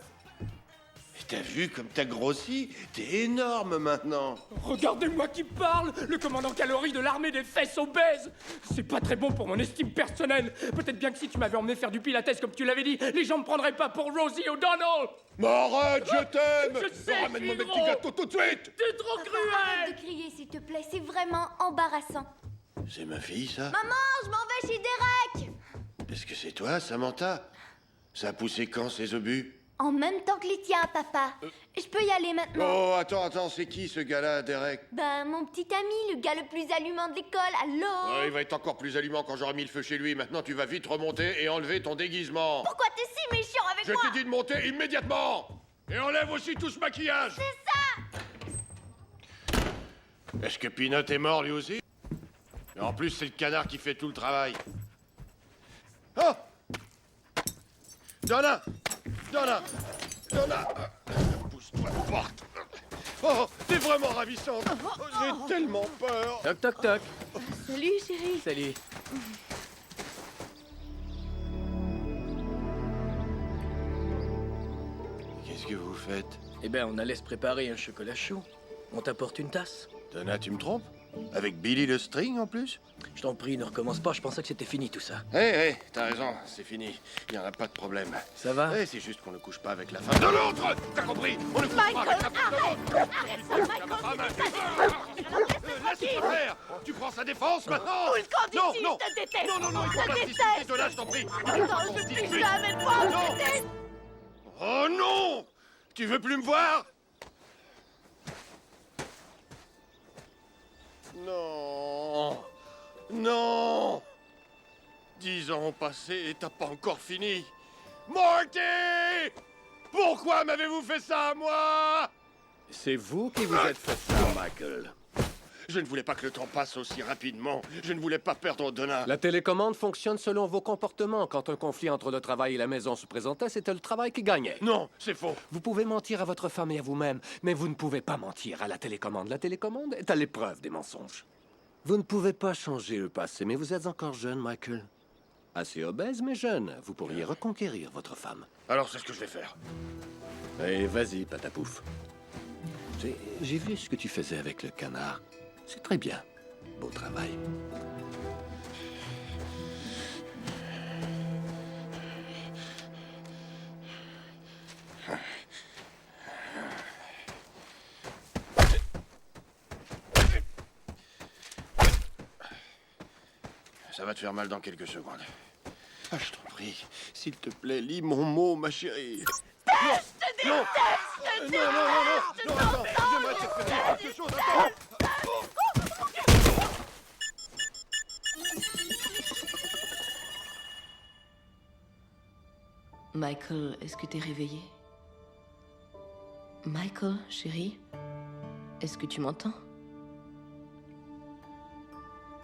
Et t'as vu comme t'as grossi? T'es énorme maintenant. Regardez-moi qui parle! Le commandant Calorie de l'armée des fesses obèses! C'est pas très bon pour mon estime personnelle. Peut-être bien que si tu m'avais emmené faire du pilates comme tu l'avais dit, les gens me prendraient pas pour Rosie O'Donnell! Mais arrête, je t'aime! Je sais, Ramène-moi mes gros. petits gâteaux tout de suite! T'es trop cruel! Arrête de crier, s'il te plaît, c'est vraiment embarrassant. C'est ma fille, ça? Maman, je m'en vais chez Derek! Est-ce que c'est toi, Samantha? Ça a poussé quand, ces obus? En même temps que les tiens, papa. Je peux y aller maintenant? Oh, attends, c'est qui, ce gars-là, Derek? Ben, mon petit ami, le gars le plus allumant de l'école, allô? Oh, il va être encore plus allumant quand j'aurai mis le feu chez lui. Maintenant, tu vas vite remonter et enlever ton déguisement. Pourquoi t'es si méchant avec moi? Je t'ai dit de monter immédiatement! Et enlève aussi tout ce maquillage! C'est ça! Est-ce que Peanut est mort, lui aussi? Et en plus, c'est le canard qui fait tout le travail. Oh! Donna! Donna! Donna! Pousse-toi, porte! Oh, t'es vraiment ravissante! Oh, j'ai tellement peur! Toc, toc, toc. Salut, chérie. Salut. Qu'est-ce que vous faites? Eh ben, on allait se préparer un chocolat chaud. On t'apporte une tasse? Donna, tu me trompes? Avec Billy le string, en plus? Je t'en prie, ne recommence pas, je pensais que c'était fini tout ça. Hé, t'as raison, c'est fini. Il n'y en a pas de problème. Ça va? Eh, c'est juste qu'on ne couche pas avec la femme de l'autre! T'as compris? On ne couche pas avec la femme de l'autre! Arrête ça, Michael! Laisse-moi faire! Tu prends sa défense maintenant? Tout le camp Non, d'ici, non! je te déteste! Non, non, non, il faut Je pas se déteste. disputer, Donna, je t'en prie! Attends, je ne plus jamais te voir, Non. je déteste! Oh non! Tu veux plus me voir? Non! Non! 10 ans ont passé et t'as pas encore fini! Morty! Pourquoi m'avez-vous fait ça à moi? C'est vous qui vous êtes fait ça, Michael. Je ne voulais pas que le temps passe aussi rapidement. Je ne voulais pas perdre Donna. La télécommande fonctionne selon vos comportements. Quand un conflit entre le travail et la maison se présentait, c'était le travail qui gagnait. Non, c'est faux. Vous pouvez mentir à votre femme et à vous-même, mais vous ne pouvez pas mentir à la télécommande. La télécommande est à l'épreuve des mensonges. Vous ne pouvez pas changer le passé, mais vous êtes encore jeune, Michael. Assez obèse, mais jeune. Vous pourriez reconquérir votre femme. Alors c'est ce que je vais faire. Et vas-y, patapouf. J'ai vu ce que tu faisais avec le canard. C'est très bien. Beau travail. Ça va te faire mal dans quelques secondes. Ah, je t'en prie, s'il te plaît, lis mon mot, ma chérie. Je te Non. déteste! Non, attends, j'aimerais te faire dire quelque chose, attends. Michael, est-ce que t'es réveillé? Michael, chérie? Est-ce que tu m'entends?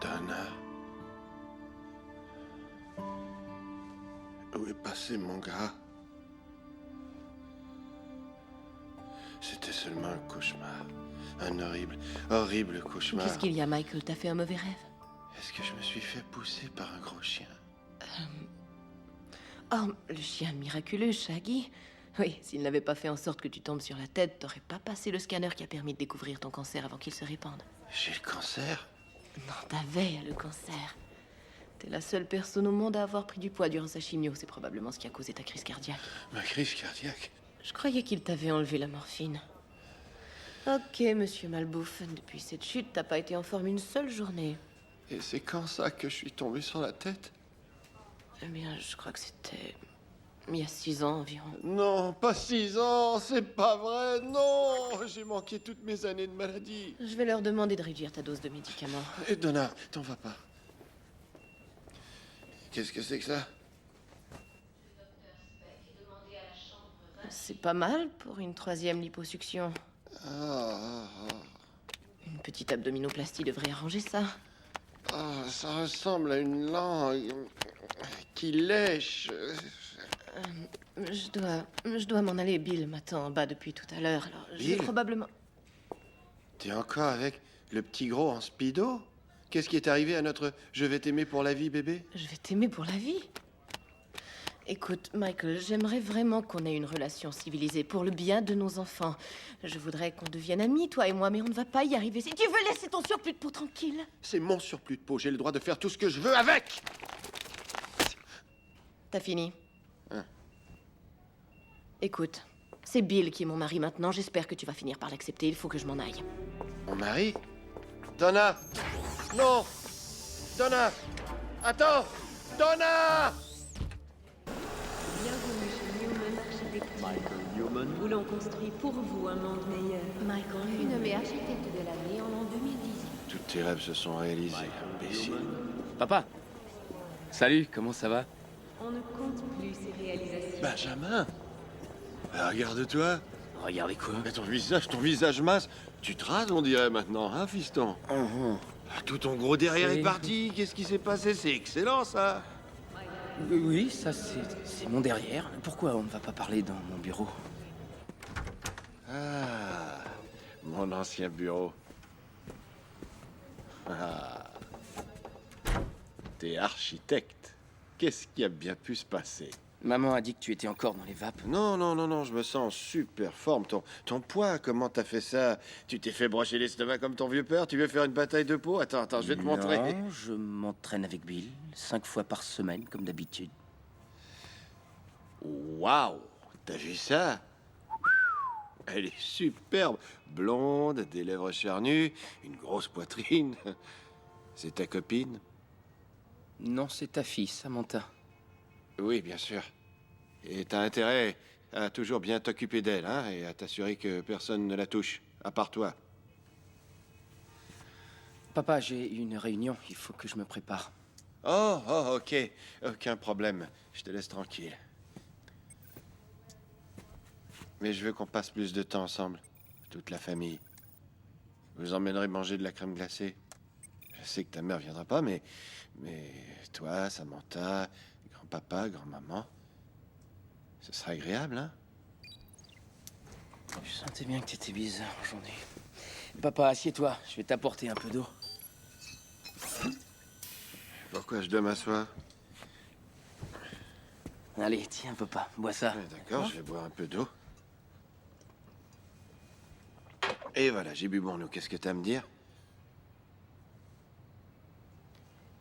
Donna. Où est passé mon gars? C'était seulement un cauchemar. Un horrible, horrible cauchemar. Qu'est-ce qu'il y a, Michael? T'as fait un mauvais rêve? Est-ce que je me suis fait pousser par un gros chien? Oh, le chien miraculeux, Shaggy. Oui, s'il n'avait pas fait en sorte que tu tombes sur la tête, t'aurais pas passé le scanner qui a permis de découvrir ton cancer avant qu'il se répande. J'ai le cancer? Non, t'avais le cancer. T'es la seule personne au monde à avoir pris du poids durant sa chimio. C'est probablement ce qui a causé ta crise cardiaque. Ma crise cardiaque? Je croyais qu'il t'avait enlevé la morphine. Ok, monsieur Malbouffe. Depuis cette chute, t'as pas été en forme une seule journée. Et c'est quand ça que je suis tombé sur la tête? Eh bien, je crois que c'était... il y a 6 ans environ. Non, pas 6 ans, c'est pas vrai, non! J'ai manqué toutes mes années de maladie. Je vais leur demander de réduire ta dose de médicaments. Et Donna, t'en vas pas. Qu'est-ce que c'est que ça? C'est pas mal pour une 3e liposuction. Une petite abdominoplastie devrait arranger ça. Ça ressemble à une langue qui lèche. Je dois m'en aller. Bill m'attend en bas depuis tout à l'heure. Alors, je vais Bill? probablement... T'es encore avec le petit gros en speedo? Qu'est-ce qui est arrivé à notre « Je vais t'aimer pour la vie, bébé » ? Je vais t'aimer pour la vie. Écoute, Michael, j'aimerais vraiment qu'on ait une relation civilisée pour le bien de nos enfants. Je voudrais qu'on devienne amis, toi et moi, mais on ne va pas y arriver si tu veux laisser ton surplus de peau tranquille. C'est mon surplus de peau, j'ai le droit de faire tout ce que je veux avec. T'as fini? Hein? Écoute, c'est Bill qui est mon mari maintenant. J'espère que tu vas finir par l'accepter. Il faut que je m'en aille. Mon mari? Donna! Non! Donna! Attends! Donna! Bienvenue chez Newman Architecture. Michael Newman. Où l'on construit pour vous un monde meilleur. Michael fut nommé architecte de l'année en l'an 2018. Tous tes rêves se sont réalisés, imbécile. Papa! Salut, comment ça va? On ne compte plus ses réalisations. Benjamin! Regarde-toi! Regardez quoi? Mais ton visage mince, tu te rases, on dirait maintenant, hein, fiston? Tout ton gros derrière est parti. Qu'est-ce qui s'est passé? C'est excellent, ça. Oui, ça, c'est mon derrière. Pourquoi on ne va pas parler dans mon bureau? Ah, mon ancien bureau. Ah. T'es architecte. Qu'est-ce qui a bien pu se passer? Maman a dit que tu étais encore dans les vapes. Non, je me sens en super forme. Ton poids, comment t'as fait ça? Tu t'es fait brocher l'estomac comme ton vieux père? Tu veux faire une bataille de peau? Attends, je vais te montrer. Non, je m'entraîne avec Bill, 5 fois par semaine, comme d'habitude. Waouh! T'as vu ça? Elle est superbe. Blonde, des lèvres charnues, une grosse poitrine. C'est ta copine? Non, c'est ta fille, Samantha. Oui, bien sûr. Et t'as intérêt à toujours bien t'occuper d'elle, hein, et à t'assurer que personne ne la touche, à part toi. Papa, j'ai une réunion, il faut que je me prépare. Oh, ok. Aucun problème. Je te laisse tranquille. Mais je veux qu'on passe plus de temps ensemble, toute la famille. Vous emmènerez manger de la crème glacée. Je sais que ta mère viendra pas, mais toi, Samantha, grand-papa, grand-maman, ce sera agréable, hein? Je sentais bien que t'étais bizarre aujourd'hui. Papa, assieds-toi, je vais t'apporter un peu d'eau. Pourquoi je dois m'asseoir? Allez, tiens, papa, bois ça. D'accord, je vais boire un peu d'eau. Et voilà, j'ai bu mon eau. Qu'est-ce que t'as à me dire?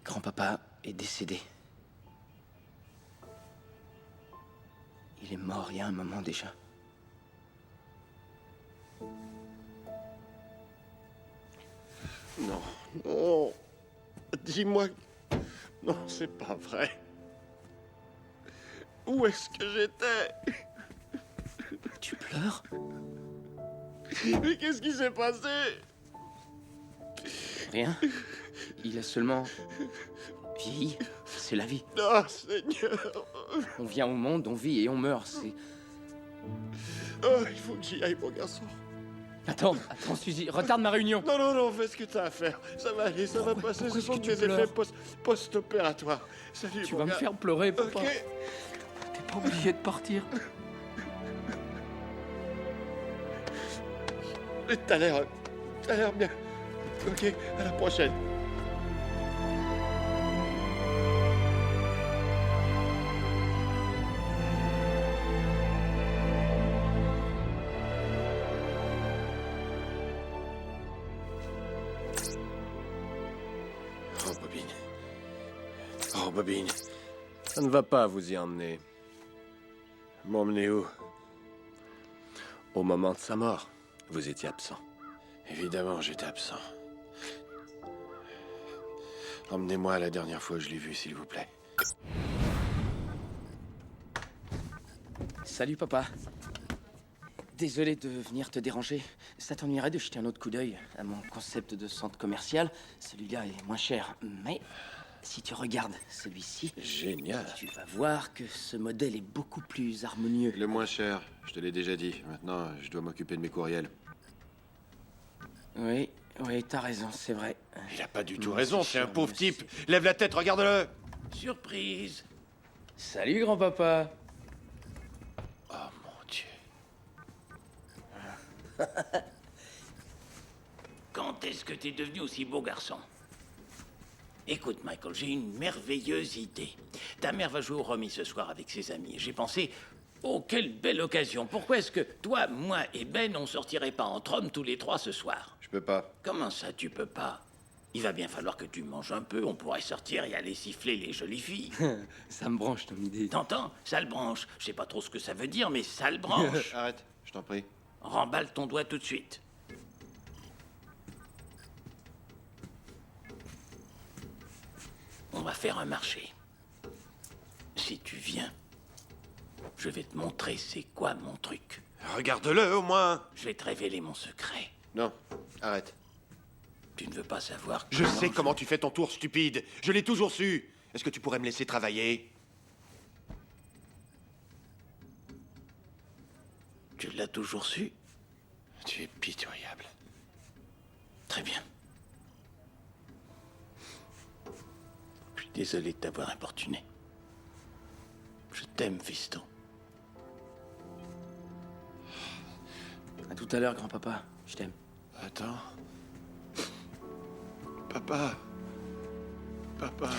Grand-papa est décédé. Il est mort il y a un moment déjà. Non. Dis-moi... Non, c'est pas vrai. Où est-ce que j'étais? Tu pleures? Mais qu'est-ce qui s'est passé? Rien. Il a seulement vieilli. C'est la vie. Oh, Seigneur. On vient au monde, on vit et on meurt. C'est... Oh, il faut que j'y aille, mon garçon. Attends, Suzy, retarde ma réunion. Non, fais ce que t'as à faire. Ça va aller, ça va passer. Ce sont des effets post-opératoires. Salut, tu vas me faire pleurer, papa. Ok. T'es pas obligé de partir. T'as l'air bien. Ok, à la prochaine. Bobine. Ça ne va pas vous y emmener. M'emmener où? Au moment de sa mort, vous étiez absent. Évidemment, j'étais absent. Emmenez-moi à la dernière fois où je l'ai vu, s'il vous plaît. Salut, papa. Désolé de venir te déranger. Ça t'ennuierait de jeter un autre coup d'œil à mon concept de centre commercial? Celui-là est moins cher, mais si tu regardes celui-ci... Génial. Tu vas voir que ce modèle est beaucoup plus harmonieux. Le moins cher, je te l'ai déjà dit. Maintenant, je dois m'occuper de mes courriels. Oui, t'as raison, c'est vrai. Il a pas du tout raison, c'est un pauvre type. Lève la tête, regarde-le. Surprise. Salut, grand-papa. Oh, mon Dieu. Quand est-ce que t'es devenu aussi beau garçon? Écoute, Michael, j'ai une merveilleuse idée. Ta mère va jouer au Romy ce soir avec ses amis. J'ai pensé, oh, quelle belle occasion. Pourquoi est-ce que toi, moi et Ben, on sortirait pas entre hommes tous les trois ce soir? Je peux pas. Comment ça, tu peux pas? Il va bien falloir que tu manges un peu. On pourrait sortir et aller siffler les jolies filles. Ça me branche, ton idée. T'entends? Ça le branche. Je sais pas trop ce que ça veut dire, mais ça le branche. Arrête, je t'en prie. Remballe ton doigt tout de suite. On va faire un marché. Si tu viens, je vais te montrer c'est quoi mon truc. Regarde-le, au moins. Je vais te révéler mon secret. Non, arrête. Tu ne veux pas savoir Je sais comment tu fais ton tour, stupide. Je l'ai toujours su. Est-ce que tu pourrais me laisser travailler? Tu l'as toujours su? Tu es pitoyable. Très bien. Je suis désolé de t'avoir importuné. Je t'aime, fiston. À tout à l'heure, grand-papa. Je t'aime. Attends. Papa. Papa.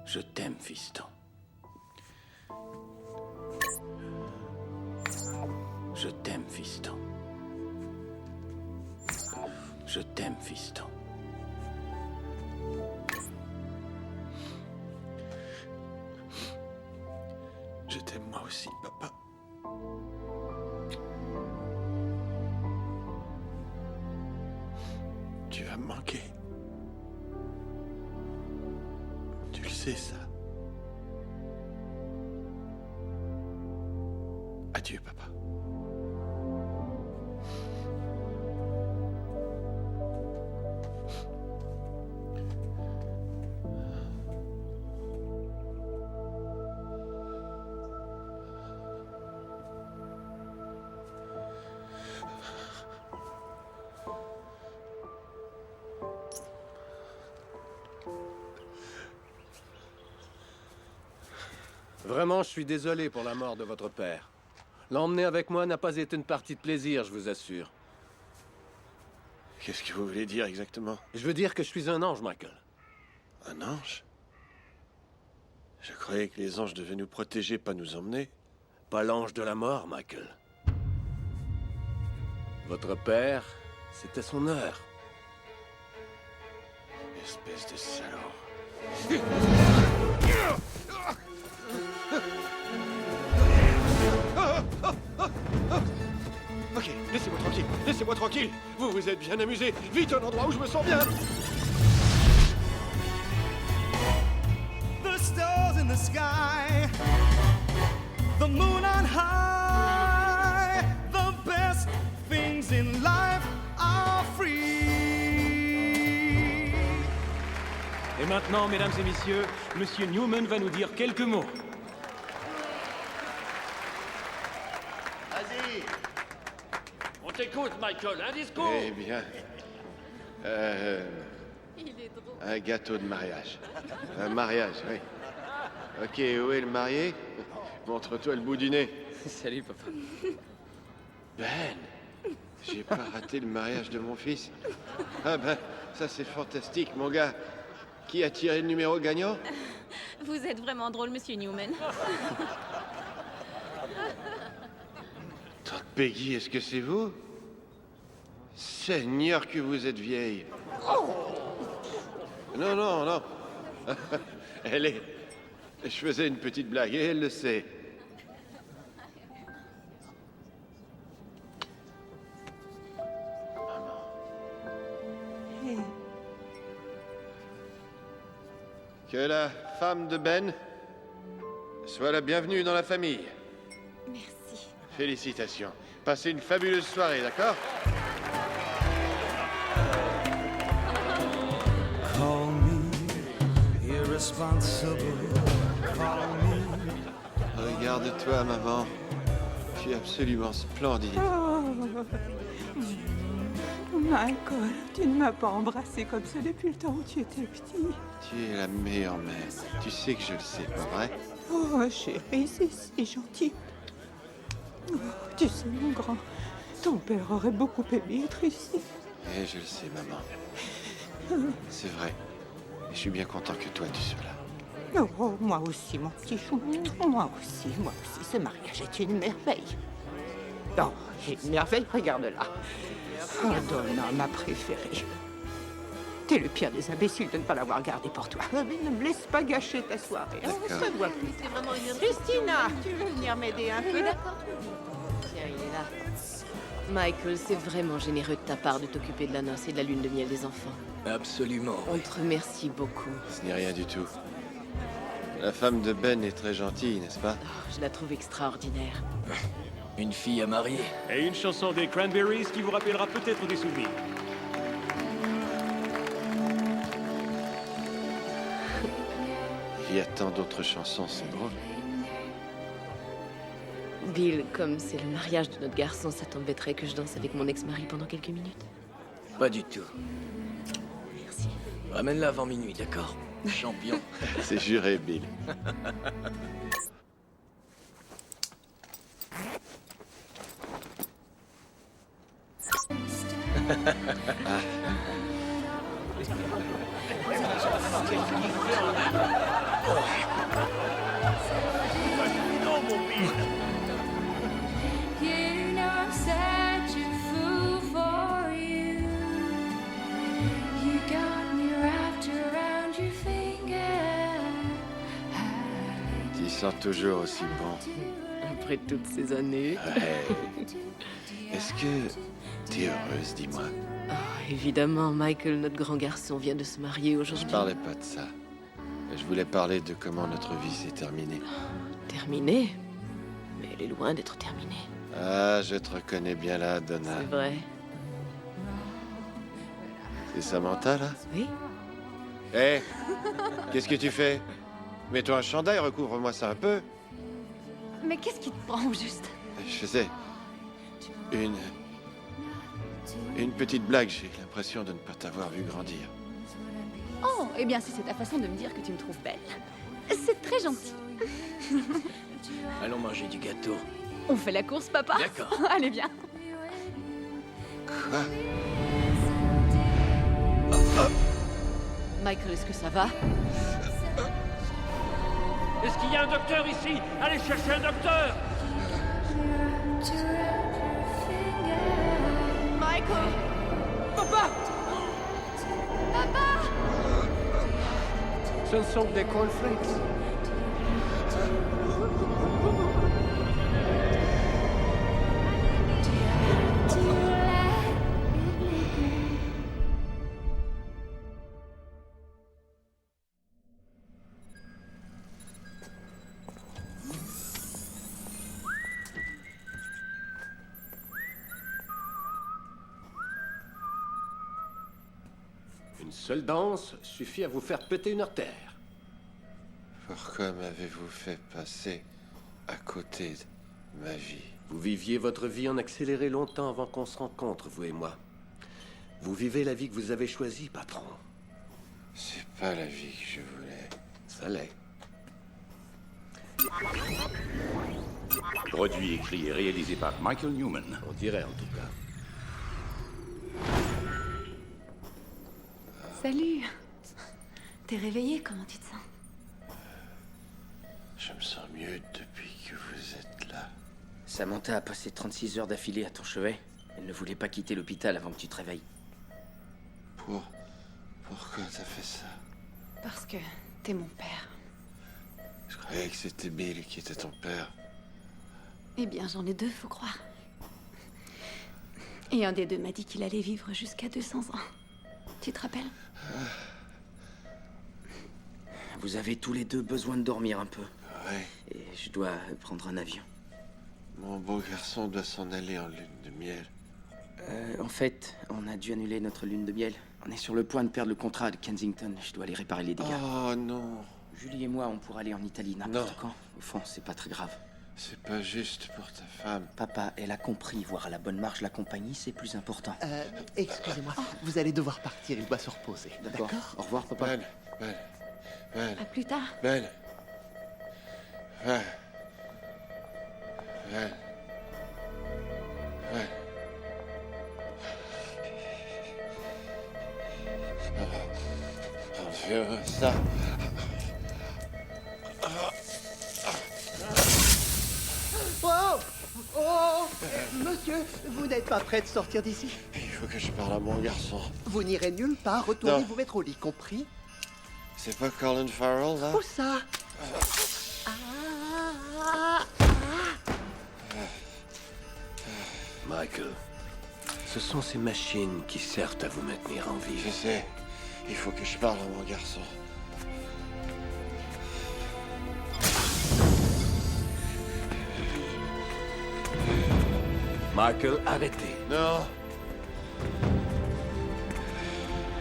Je t'aime, fiston. Je t'aime, fiston. Je t'aime, fiston. Je t'aime moi aussi, papa. Tu vas me manquer. Tu le sais, ça. Adieu, papa. Vraiment, je suis désolé pour la mort de votre père. L'emmener avec moi n'a pas été une partie de plaisir, je vous assure. Qu'est-ce que vous voulez dire exactement? Je veux dire que je suis un ange, Michael. Un ange? Je croyais que les anges devaient nous protéger, pas nous emmener. Pas l'ange de la mort, Michael. Votre père, c'était son heure. Espèce de salaud. Ok, laissez-moi tranquille, laissez-moi tranquille. Vous vous êtes bien amusé. Vite, un endroit où je me sens bien. The stars in the sky, the moon on high, the best things in life are free. Et maintenant, mesdames et messieurs, Monsieur Newman va nous dire quelques mots. Vas-y. On t'écoute, Michael, un discours. Eh bien... un gâteau de mariage. Un mariage, oui. Ok, où est le marié? Montre-toi le bout du nez. Salut, papa. Ben, j'ai pas raté le mariage de mon fils. Ah ben, ça c'est fantastique, mon gars. Qui a tiré le numéro gagnant? Vous êtes vraiment drôle, monsieur Newman. Tante Peggy, est-ce que c'est vous? Seigneur, que vous êtes vieille. Non, non, non. Elle est... Je faisais une petite blague et elle le sait. Que la femme de Ben soit la bienvenue dans la famille. Merci. Félicitations. Passez une fabuleuse soirée, d'accord? Call me irresponsible. Call me. Regarde-toi, maman. Tu es absolument splendide. Oh. Michael, tu ne m'as pas embrassé comme ça depuis le temps où tu étais petit. Tu es la meilleure mère. Tu sais que je le sais, pas vrai? Oh, chérie, c'est si gentil. Oh, tu sais, mon grand, ton père aurait beaucoup aimé être ici. Eh, je le sais, maman. C'est vrai. Et je suis bien content que toi, tu sois là. Oh, moi aussi, mon petit chou. Moi aussi. Ce mariage est une merveille. Oh, une merveille, regarde-la. Oh, Donna, ma préférée. T'es le pire des imbéciles de ne pas l'avoir gardée pour toi. Mais ne me laisse pas gâcher ta soirée. On se voit plus. C'est vraiment une Christina, tu veux venir m'aider un peu? D'accord. Tiens, il est là. Michael, c'est vraiment généreux de ta part de t'occuper de la noce et de la lune de miel des enfants. Absolument. On te remercie beaucoup. Ce n'est rien du tout. La femme de Ben est très gentille, n'est-ce pas? Oh, je la trouve extraordinaire. Une fille à marier. Et une chanson des Cranberries qui vous rappellera peut-être des souvenirs. Il y a tant d'autres chansons, c'est drôle. Bill, comme c'est le mariage de notre garçon, ça t'embêterait que je danse avec mon ex-mari pendant quelques minutes? Pas du tout. Merci. Ramène-la avant minuit, d'accord? Champion. C'est juré, Bill. You know I'm such a fool for you. You got me wrapped around your finger. Tu sens toujours aussi bon. Après toutes ces années. Ouais. Est-ce que t'es heureuse, dis-moi? Oh, évidemment, Michael, notre grand garçon, vient de se marier aujourd'hui. Je parlais pas de ça. Je voulais parler de comment notre vie s'est terminée. Terminée? Mais elle est loin d'être terminée. Ah, je te reconnais bien là, Donna. C'est vrai. C'est Samantha, là? Oui. Hé, qu'est-ce que tu fais? Mets-toi un chandail, recouvre-moi ça un peu. Mais qu'est-ce qui te prend au juste? Je faisais une petite blague. J'ai l'impression de ne pas t'avoir vu grandir. Oh, eh bien, si c'est ta façon de me dire que tu me trouves belle. C'est très gentil. Allons manger du gâteau. On fait la course, papa? D'accord. Allez, viens. Quoi? Michael, est-ce que ça va? Est-ce qu'il y a un docteur ici? Allez chercher un docteur! Michael! Papa! Papa! Ce sont des cornflakes. Une seule danse suffit à vous faire péter une artère. Pourquoi m'avez-vous fait passer à côté de ma vie? Vous viviez votre vie en accéléré longtemps avant qu'on se rencontre, vous et moi. Vous vivez la vie que vous avez choisie, patron. C'est pas la vie que je voulais. Ça l'est. Produit, écrit et réalisé par Michael Newman. On dirait en tout cas. Salut. T'es réveillé? Comment tu te sens? Je me sens mieux depuis que vous êtes là. Samantha a passé 36 heures d'affilée à ton chevet. Elle ne voulait pas quitter l'hôpital avant que tu te réveilles. Pourquoi t'as fait ça? Parce que t'es mon père. Je croyais que c'était Bill qui était ton père. Eh bien, j'en ai deux, faut croire. Et un des deux m'a dit qu'il allait vivre jusqu'à 200 ans. Tu te rappelles? Vous avez tous les deux besoin de dormir un peu. Ouais. Et je dois prendre un avion. Mon beau garçon doit s'en aller en lune de miel. En fait, on a dû annuler notre lune de miel. On est sur le point de perdre le contrat de Kensington. Je dois aller réparer les dégâts. Oh non. Julie et moi, on pourra aller en Italie n'importe quand. Au fond, c'est pas très grave. C'est pas juste pour ta femme. Papa, elle a compris. Voir à la bonne marche la compagnie, c'est plus important. Excusez-moi, vous allez devoir partir, il doit se reposer. D'accord. Au revoir, papa. Ben. À plus tard. Ben. On fait ça. Monsieur, vous n'êtes pas prêt de sortir d'ici? Il faut que je parle à mon garçon. Vous n'irez nulle part, retournez Non. vous mettre au lit, compris? C'est pas Colin Farrell, là? Où ça? Michael, ce sont ces machines qui servent à vous maintenir en vie. Je sais. Il faut que je parle à mon garçon. Michael, arrêtez. Non.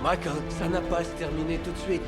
Michael, ça n'a pas à se terminer tout de suite.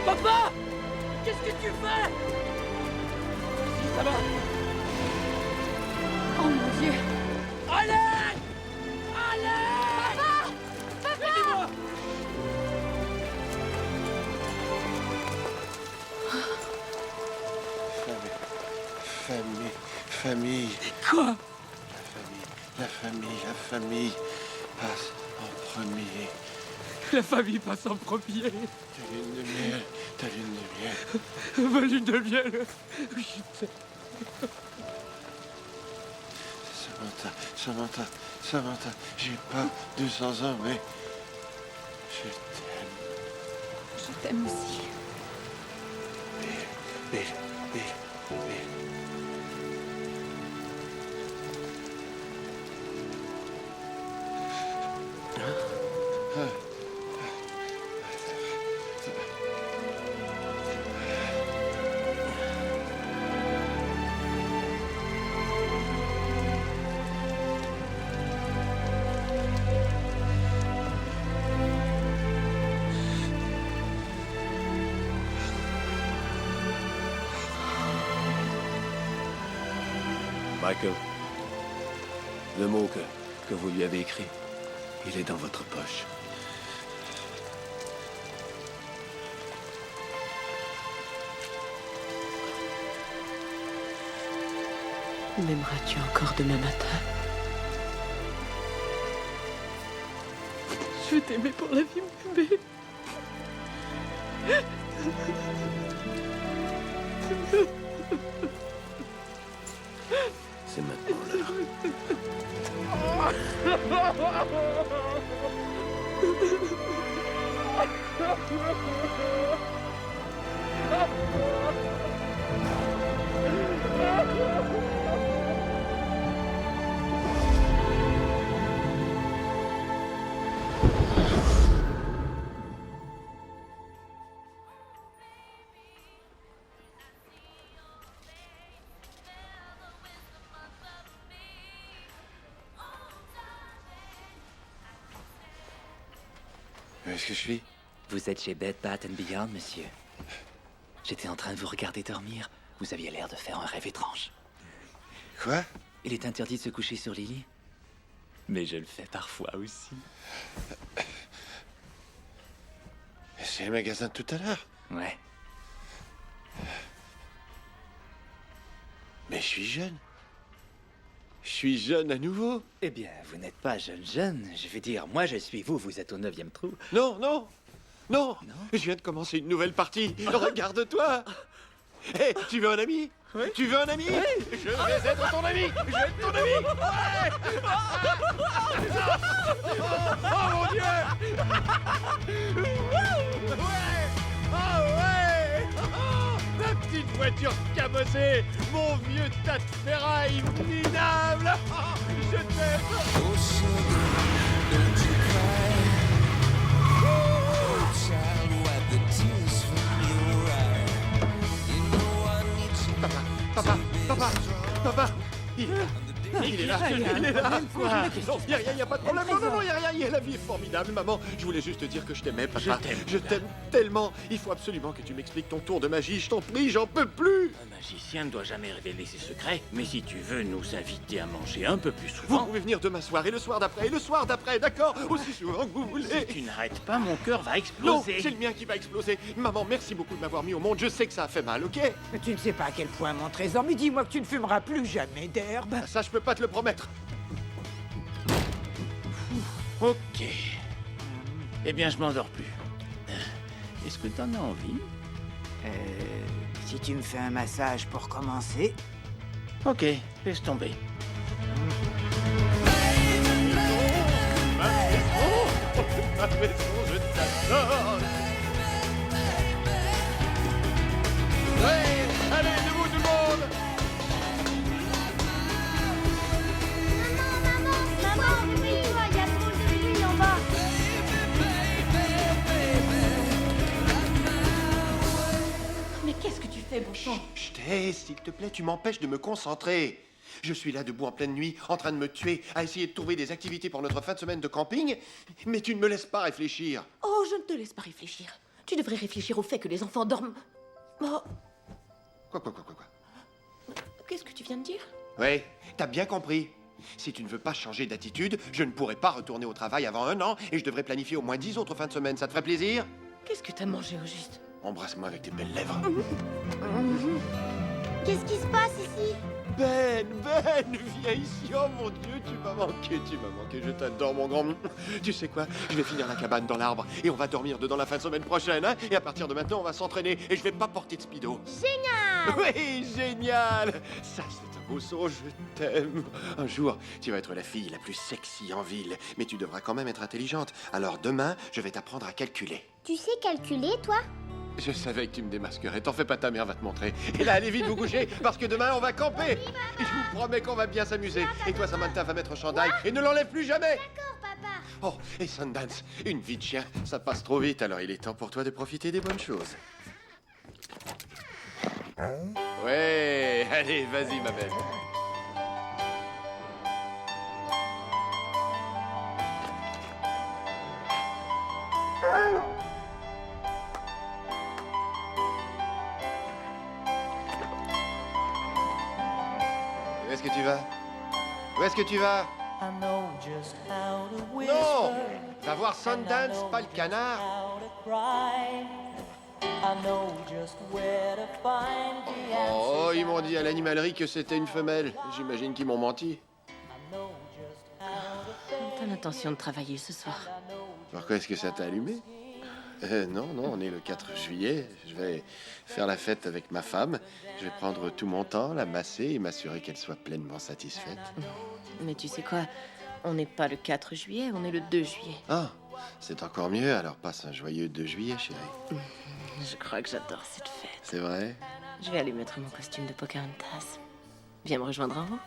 Papa! Qu'est-ce que tu fais? Ça va? Oh mon Dieu! Allez! Allez! Papa! Aidez-moi! Famille. Quoi? La famille passe en premier. La famille passe en premier. Ta lune de miel. Ma lune de miel. Samantha, j'ai pas 200 ans, mais je t'aime. Je t'aime aussi. Bill. Michael, le mot que vous lui avez écrit, il est dans votre poche. M'aimeras-tu encore demain matin? Je vais t'aimer pour la vie, mon bébé. C'est maintenant l'heure. est-ce que je suis? Vous êtes chez Bed Bath & Beyond, monsieur. J'étais en train de vous regarder dormir. Vous aviez l'air de faire un rêve étrange. Quoi? Il est interdit de se coucher sur Lily. Mais je le fais parfois aussi. C'est le magasin de tout à l'heure? Ouais. Mais je suis jeune. Je suis jeune à nouveau. Eh bien, vous n'êtes pas jeune. Je veux dire, moi je suis vous, vous êtes au 9e trou. Non, non, non, je viens de commencer une nouvelle partie. Regarde-toi. Hé, tu veux un ami? Oui. Tu veux un ami? Oui. Je vais être ton ami. Je vais être ton ami. Ouais. Oh mon Dieu. Ouais. Oh ouais. Oh, ma petite voiture cabossée. Mon vieux tas de ferraille minable. Oh, je t'aime. Papa, il est là, il est là. Non, y a rien, y a pas de problème. Non, y a rien, la vie est formidable, maman. Je voulais juste te dire que je t'aimais, papa. Je t'aime tellement. Il faut absolument que tu m'expliques ton tour de magie. Je t'en prie, j'en peux plus. Un magicien ne doit jamais révéler ses secrets. Mais si tu veux nous inviter à manger un peu plus Vous souvent... pouvez venir demain soir et le soir d'après et le soir d'après, d'accord? Aussi souvent que vous voulez. Si tu n'arrêtes pas, mon cœur va Non, exploser. c'est le mien qui va exploser. Maman, merci beaucoup de m'avoir mis au monde. Je sais que ça a fait mal, ok? Mais tu ne sais pas à quel point, mon trésor, mais dis-moi que tu ne fumeras plus jamais d'herbe. Ça, je peux pas te le promettre. Ok. Eh bien, je m'endors plus. Est-ce que t'en as envie? Si tu me fais un massage pour commencer. Ok, laisse tomber. Ma maison, je t'adore. Ouais, allez, debout tout le monde. Maman, réveille-toi, il y a trop de bruit en bas. Mais qu'est-ce que tu fais, bon sang? Chut, hé, s'il te plaît, tu m'empêches de me concentrer. Je suis là debout en pleine nuit, en train de me tuer, à essayer de trouver des activités pour notre fin de semaine de camping, mais tu ne me laisses pas réfléchir. Oh, je ne te laisse pas réfléchir. Tu devrais réfléchir au fait que les enfants dorment... Oh, Quoi? qu'est-ce que tu viens de dire? Ouais, t'as bien compris. Si tu ne veux pas changer d'attitude, je ne pourrai pas retourner au travail avant 1 an et je devrais planifier au moins 10 autres fins de semaine. Ça te ferait plaisir? Qu'est-ce que t'as mangé au juste? Embrasse-moi avec tes belles lèvres. Qu'est-ce qui se passe ici? Ben, viens ici. Oh mon Dieu, tu m'as manqué. Je t'adore, mon grand. Tu sais quoi? Je vais finir la cabane dans l'arbre et on va dormir dedans la fin de semaine prochaine, hein? Et à partir de maintenant, on va s'entraîner et je vais pas porter de speedo. Génial! Oui, génial! Ça, c'est un beau son, je t'aime. Un jour, tu vas être la fille la plus sexy en ville, mais tu devras quand même être intelligente. Alors demain, je vais t'apprendre à calculer. Tu sais calculer, toi? Je savais que tu me démasquerais. T'en fais pas, ta mère va te montrer. Et là, allez vite vous coucher, parce que demain, on va camper. Et je vous promets qu'on va bien s'amuser. Et toi, Samantha, va mettre un chandail et ne l'enlève plus jamais. D'accord, papa. Oh, et Sundance, une vie de chien, ça passe trop vite, alors il est temps pour toi de profiter des bonnes choses. Ouais, allez, vas-y, ma belle. Où est-ce que tu vas? Où est-ce que tu vas? Non! Va voir Sundance, pas le canard. Oh, ils m'ont dit à l'animalerie que c'était une femelle. J'imagine qu'ils m'ont menti. T'as l'intention de travailler ce soir? Pourquoi est-ce que ça t'a allumé? Non, on est le 4 juillet. Je vais faire la fête avec ma femme. Je vais prendre tout mon temps, la masser et m'assurer qu'elle soit pleinement satisfaite. Mais tu sais quoi? On n'est pas le 4 juillet, on est le 2 juillet. Ah, c'est encore mieux. Alors passe un joyeux 2 juillet, chérie. Je crois que j'adore cette fête. C'est vrai? Je vais aller mettre mon costume de Pocahontas. Viens me rejoindre en haut.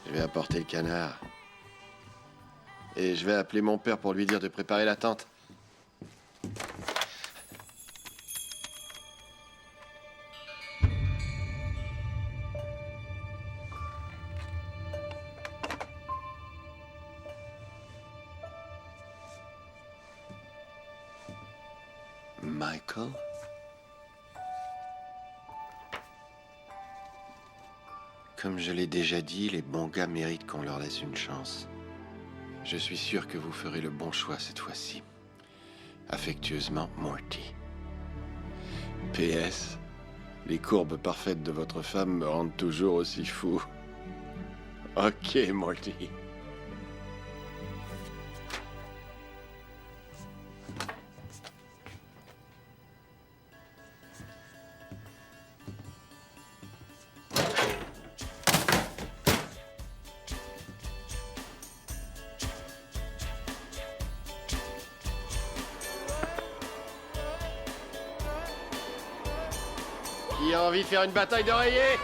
Je vais apporter le canard. Et je vais appeler mon père pour lui dire de préparer la tente. Michael? Comme je l'ai déjà dit, les bons gars méritent qu'on leur laisse une chance. Je suis sûr que vous ferez le bon choix cette fois-ci. Affectueusement, Morty. PS, les courbes parfaites de votre femme me rendent toujours aussi fou. Ok, Morty. Qui a envie de faire une bataille d'oreillers?